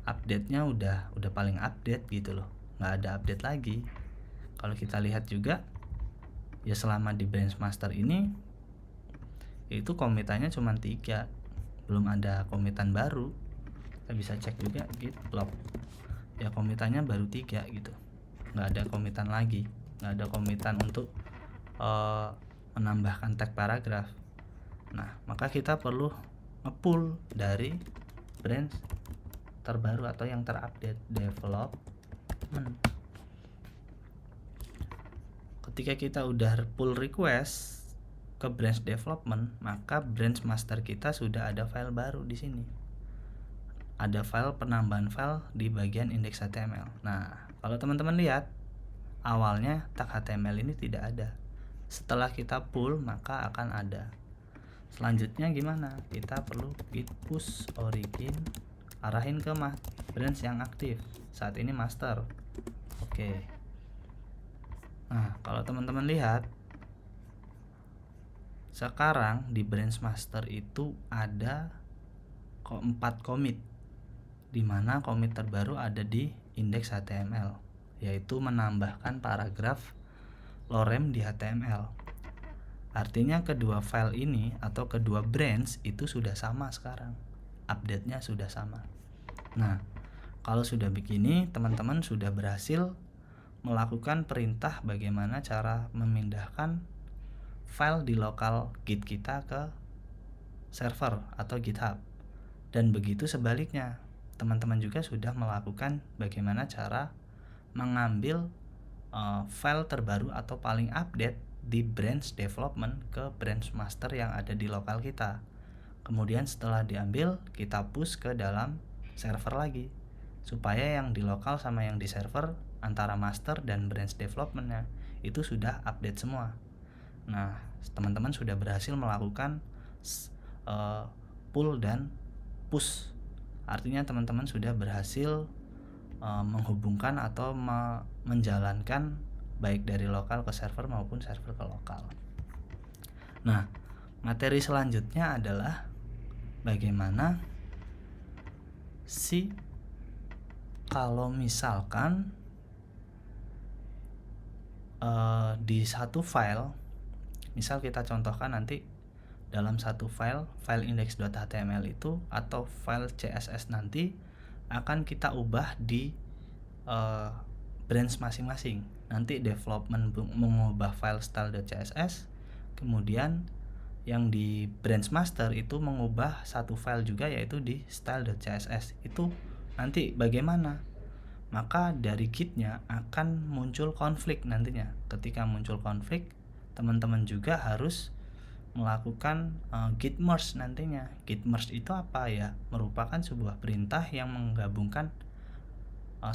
update-nya udah paling update gitu loh, nggak ada update lagi. Kalau kita lihat juga ya, selama di branch master ini itu komitannya cuma 3, belum ada komitan baru. Kita bisa cek juga git log. Ya komitannya baru 3 gitu. Nggak ada komitan lagi, nggak ada komitan untuk menambahkan tag paragraf. Nah, maka kita perlu nge-pull dari branch terbaru atau yang terupdate development. Ketika kita udah pull request ke branch development, maka branch master kita sudah ada file baru di sini. Ada file penambahan file di bagian index HTML. Nah, kalau teman-teman lihat, awalnya tag HTML ini tidak ada. Setelah kita pull, maka akan ada. Selanjutnya gimana? Kita perlu git push origin, arahin ke branch yang aktif. Saat ini master. Oke. Nah, kalau teman-teman lihat, sekarang di branch master itu ada 4 commit, di mana commit terbaru ada di index HTML, yaitu menambahkan paragraf lorem di HTML. Artinya kedua file ini atau kedua branch itu sudah sama sekarang, update-nya sudah sama. Nah, kalau sudah begini, teman-teman sudah berhasil melakukan perintah bagaimana cara memindahkan file di lokal Git kita ke server atau GitHub. Dan begitu sebaliknya, teman-teman juga sudah melakukan bagaimana cara mengambil file terbaru atau paling update di branch development ke branch master yang ada di lokal kita. Kemudian setelah diambil, kita push ke dalam server lagi, supaya yang di lokal sama yang di server antara master dan branch developmentnya itu sudah update semua. Nah, teman-teman sudah berhasil melakukan pull dan push. Artinya teman-teman sudah berhasil menghubungkan atau menjalankan baik dari lokal ke server maupun server ke lokal. Nah, materi selanjutnya adalah bagaimana sih kalau misalkan di satu file, misal kita contohkan nanti dalam satu file index.html itu atau file CSS nanti akan kita ubah di branch masing-masing. Nanti development mengubah file style.css, kemudian yang di branch master itu mengubah satu file juga yaitu di style.css. Itu nanti bagaimana? Maka dari gitnya akan muncul konflik nantinya. Ketika muncul konflik, teman-teman juga harus melakukan git merge nantinya. Git merge itu apa ya? Merupakan sebuah perintah yang menggabungkan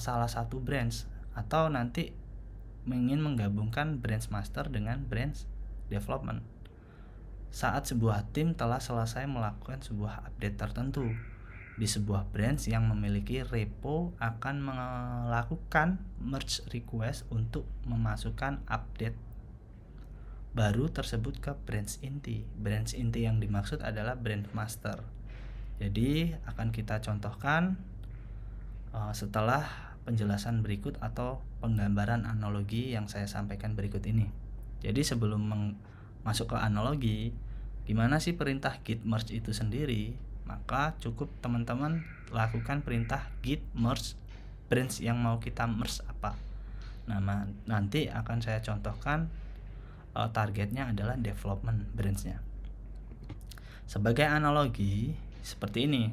salah satu branch, atau nanti ingin menggabungkan branch master dengan branch development saat sebuah tim telah selesai melakukan sebuah update tertentu di sebuah branch yang memiliki repo akan melakukan merge request untuk memasukkan update baru tersebut ke branch inti. Branch inti yang dimaksud adalah branch master. Jadi akan kita contohkan setelah penjelasan berikut atau penggambaran analogi yang saya sampaikan berikut ini. Jadi sebelum masuk ke analogi, gimana sih perintah git merge itu sendiri? Maka cukup teman-teman lakukan perintah git merge branch yang mau kita merge apa. Nah, nanti akan saya contohkan targetnya adalah development branch-nya. Sebagai analogi seperti ini,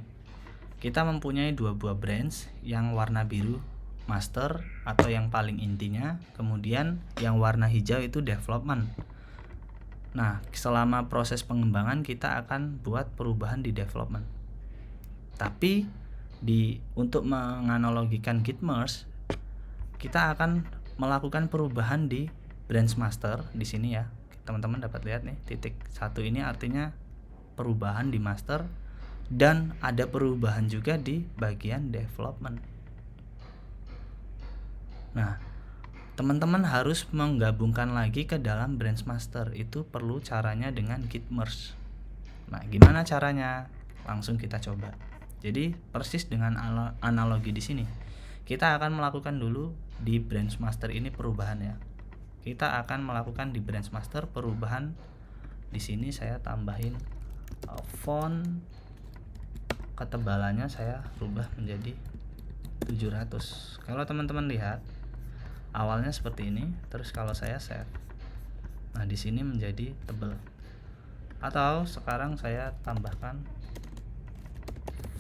kita mempunyai dua buah branch, yang warna biru master atau yang paling intinya, kemudian yang warna hijau itu development. Nah, selama proses pengembangan kita akan buat perubahan di development. Tapi untuk menganalogikan git merge, kita akan melakukan perubahan di branch master di sini ya. Teman-teman dapat lihat nih, titik 1 ini artinya perubahan di master, dan ada perubahan juga di bagian development. Nah, teman-teman harus menggabungkan lagi ke dalam branch master. Itu perlu caranya dengan git merge. Nah, gimana caranya? Langsung kita coba. Jadi persis dengan analogi di sini. Kita akan melakukan dulu di branch master ini perubahannya. Kita akan melakukan di branch master perubahan. Di sini saya tambahin font ketebalannya saya rubah menjadi 700. Kalau teman-teman lihat, awalnya seperti ini, terus kalau saya save, nah di sini menjadi tebal. Atau sekarang saya tambahkan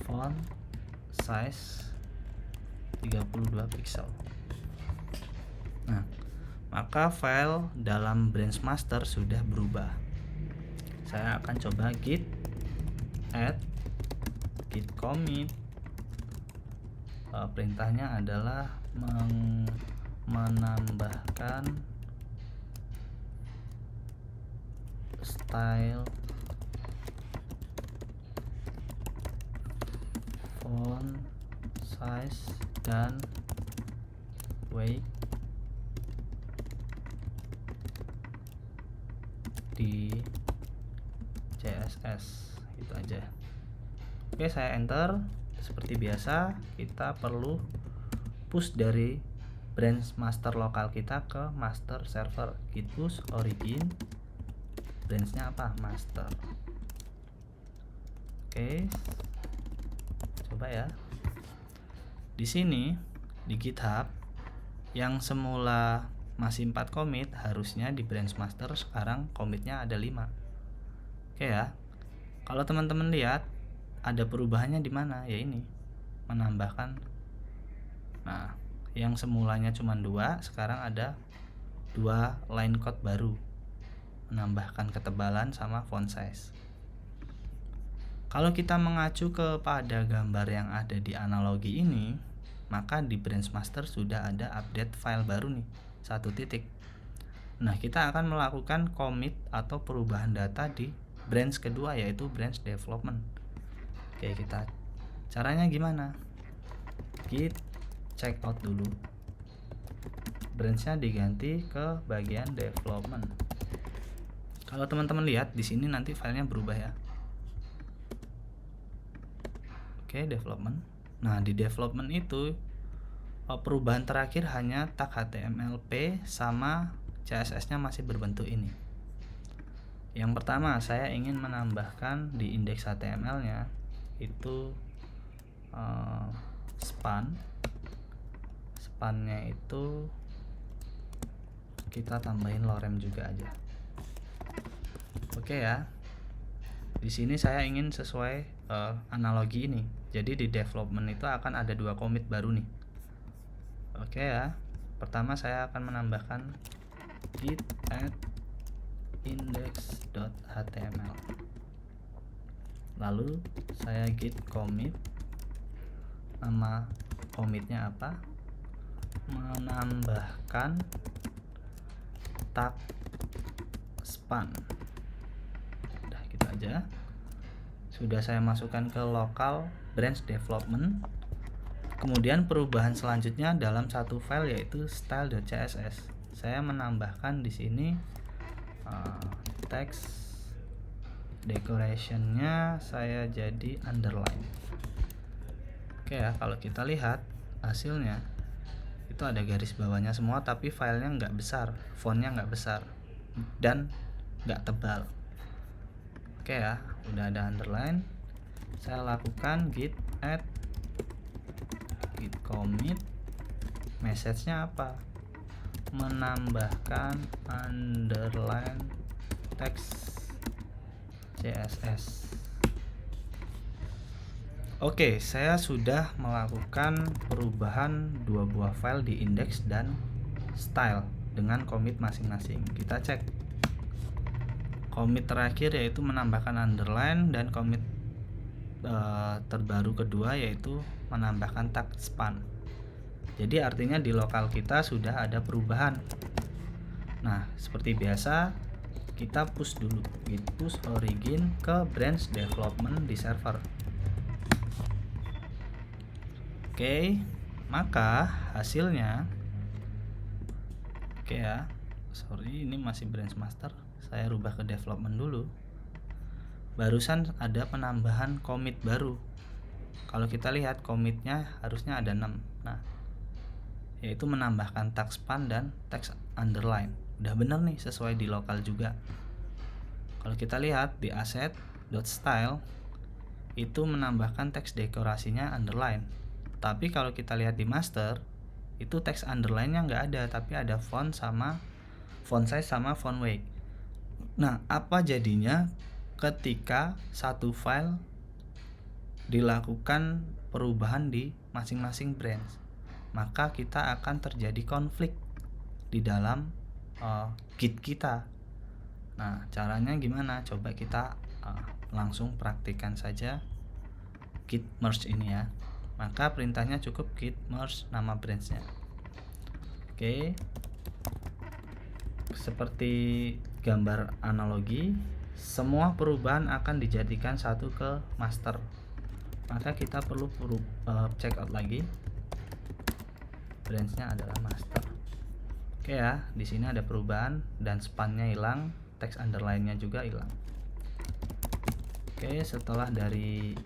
font size 32 pixel. Nah, maka file dalam branch master sudah berubah. Saya akan coba git add, git commit. Perintahnya adalah menambahkan style, font size, dan weight di CSS. Itu aja. Oke, saya enter. Seperti biasa, kita perlu push dari branch master lokal kita ke master server. Git push origin, branchnya apa? Master. Oke, coba ya. Di sini di GitHub yang semula masih 4 commit, harusnya di branch master sekarang commitnya ada 5. Oke ya. Kalau teman-teman lihat, ada perubahannya di mana? Ya ini, menambahkan. Nah, yang semulanya cuma 2, sekarang ada 2 line code baru, menambahkan ketebalan sama font size. Kalau kita mengacu kepada gambar yang ada di analogi ini, maka di branch master sudah ada update file baru nih, 1 titik. Nah, kita akan melakukan commit atau perubahan data di branch kedua, yaitu branch development. Oke, caranya gimana? Git check out dulu, branchnya diganti ke bagian development. Kalau teman-teman lihat di sini nanti filenya berubah ya. Oke, development. Nah, di development itu perubahan terakhir hanya tag HTML/P sama CSS-nya masih berbentuk ini. Yang pertama, saya ingin menambahkan di indeks HTML-nya itu spannya itu kita tambahin lorem juga aja. Oke ya. Di sini saya ingin sesuai analogi ini. Jadi di development itu akan ada 2 commit baru nih. Oke ya. Pertama saya akan menambahkan git add index.html. Lalu saya git commit. Nama commitnya apa? Menambahkan tag span. Udah gitu aja. Sudah saya masukkan ke lokal branch development. Kemudian perubahan selanjutnya dalam satu file yaitu style.css. Saya menambahkan di sini text decorationnya saya jadi underline. Oke ya, kalau kita lihat hasilnya itu ada garis bawahnya semua, tapi filenya nggak besar, fontnya nggak besar, dan nggak tebal. Oke ya, udah ada underline. Saya lakukan git add, git commit. Message-nya apa? Menambahkan underline text CSS. Oke, saya sudah melakukan perubahan 2 buah file di index dan style dengan commit masing-masing. Kita cek. Commit terakhir yaitu menambahkan underline, dan commit terbaru kedua yaitu menambahkan tag span. Jadi artinya di lokal kita sudah ada perubahan. Nah, seperti biasa kita push dulu, git push origin ke branch development di server. Oke, maka hasilnya, oke ya, sorry ini masih branch master, saya rubah ke development dulu. Barusan ada penambahan commit baru. Kalau kita lihat commitnya harusnya ada 6. Nah, yaitu menambahkan tag span dan text underline. Udah bener nih, sesuai di lokal juga. Kalau kita lihat di asset.style itu menambahkan teks dekorasinya underline. Tapi kalau kita lihat di master, itu teks underline-nya nggak ada, tapi ada font size sama font weight. Nah, apa jadinya ketika satu file dilakukan perubahan di masing-masing branch? Maka kita akan terjadi konflik di dalam Git kita. Nah, caranya gimana? Coba kita langsung praktikkan saja git merge ini ya. Maka perintahnya cukup git merge nama branchnya. Oke, seperti gambar analogi, semua perubahan akan dijadikan satu ke master. Maka kita perlu check out lagi, branchnya adalah master. Oke ya, di sini ada perubahan dan spannya hilang, teks underline-nya juga hilang. Oke, setelah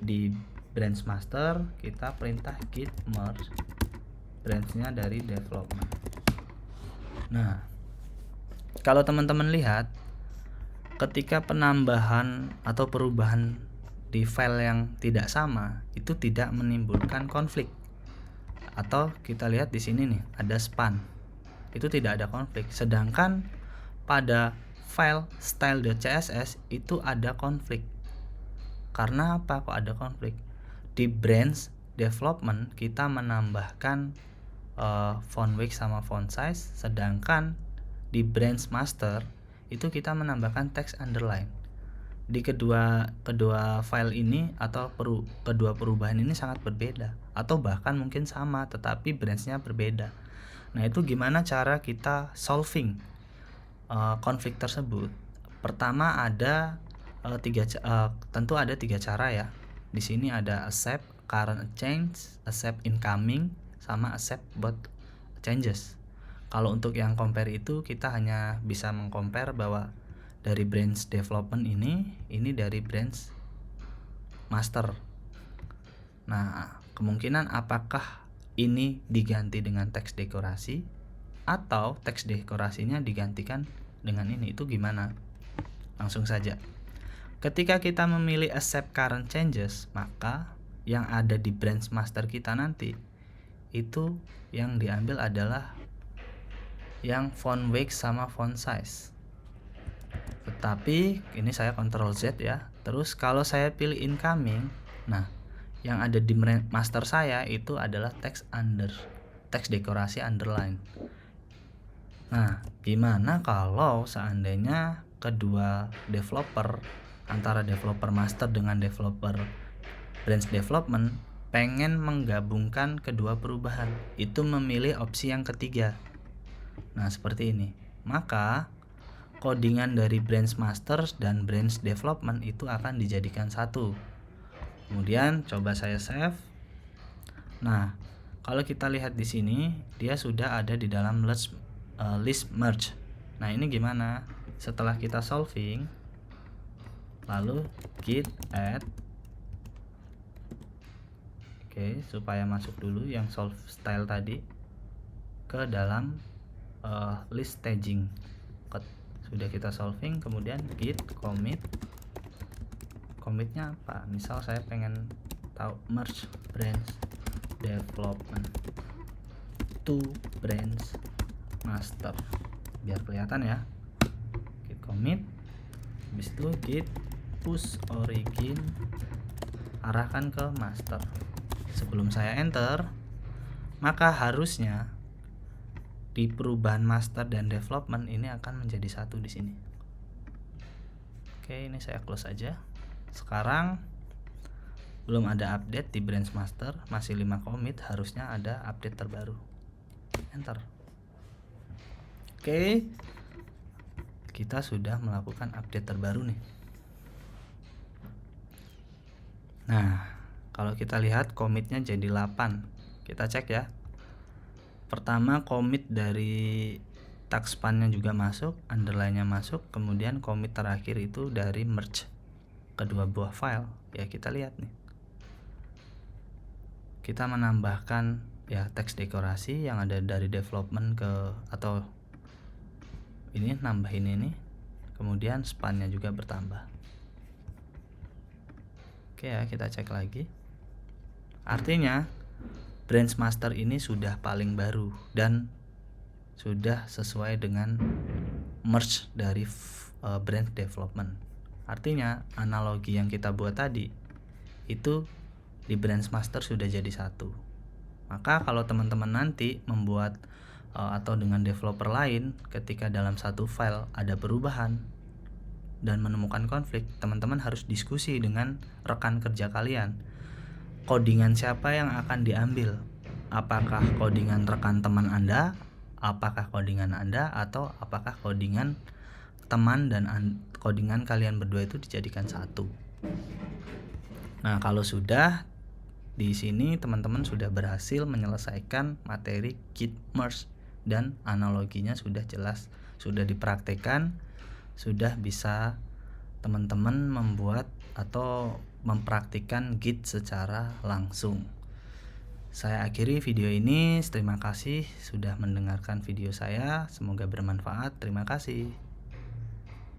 di branch master, kita perintah git merge branch-nya dari development. Nah, kalau teman-teman lihat, ketika penambahan atau perubahan di file yang tidak sama, itu tidak menimbulkan konflik. Atau kita lihat di sini nih, ada span. Itu tidak ada konflik. Sedangkan pada file style.css itu ada konflik. Karena apa kok ada konflik? Di branch development kita menambahkan font weight sama font size, sedangkan di branch master itu kita menambahkan text underline. Di kedua file ini atau kedua perubahan ini sangat berbeda, atau bahkan mungkin sama tetapi branch-nya berbeda. Nah, itu gimana cara kita solving konflik tersebut? Pertama ada tentu ada 3 cara ya. Di sini ada accept current change, accept incoming, sama accept both changes. Kalau untuk yang compare itu kita hanya bisa mengcompare bahwa dari branch development ini dari branch master. Nah, kemungkinan apakah ini diganti dengan teks dekorasi atau teks dekorasinya digantikan dengan ini, itu gimana? Langsung saja. Ketika kita memilih accept current changes, maka yang ada di branch master kita nanti itu yang diambil adalah yang font weight sama font size. Tetapi ini saya Ctrl Z ya. Terus kalau saya pilih incoming, nah yang ada di master saya itu adalah teks dekorasi underline. Nah, gimana kalau seandainya kedua developer, antara developer master dengan developer branch development, pengen menggabungkan kedua perubahan, itu memilih opsi yang ketiga. Nah, seperti ini. Maka codingan dari branch master dan branch development itu akan dijadikan satu. Kemudian coba saya save. Nah, kalau kita lihat di sini, dia sudah ada di dalam list merge. Nah, ini gimana? Setelah kita solving, lalu git add, oke, supaya masuk dulu yang solve style tadi ke dalam list staging. Sudah kita solving, kemudian git commitnya apa? Misal saya pengen tahu merge branch development to branch master, biar kelihatan ya. Git commit, habis itu git push origin, arahkan ke master. Sebelum saya enter, maka harusnya di perubahan master dan development ini akan menjadi satu di sini. Oke, ini saya close aja. Sekarang belum ada update di branch master, masih 5 commit, harusnya ada update terbaru. Enter. Oke, kita sudah melakukan update terbaru nih. Nah, kalau kita lihat commitnya jadi 8. Kita cek ya. Pertama, commit dari tag span-nya juga masuk, underline-nya masuk, kemudian commit terakhir itu dari merge kedua buah file. Ya, kita lihat nih. Kita menambahkan ya teks dekorasi yang ada dari development atau ini nambahin ini. Kemudian span-nya juga bertambah. Oke ya, kita cek lagi. Artinya branch master ini sudah paling baru dan sudah sesuai dengan merge dari branch development. Artinya analogi yang kita buat tadi itu di branch master sudah jadi satu. Maka kalau teman-teman nanti membuat atau dengan developer lain, ketika dalam satu file ada perubahan dan menemukan konflik, teman-teman harus diskusi dengan rekan kerja kalian. Codingan siapa yang akan diambil? Apakah codingan rekan teman Anda? Apakah codingan Anda? Atau apakah codingan teman dan codingan kalian berdua itu dijadikan satu? Nah, kalau sudah, di sini teman-teman sudah berhasil menyelesaikan materi Git merge dan analoginya sudah jelas, sudah dipraktekkan, sudah bisa teman-teman membuat atau mempraktikkan Git secara langsung. Saya akhiri video ini. Terima kasih sudah mendengarkan video saya. Semoga bermanfaat. Terima kasih.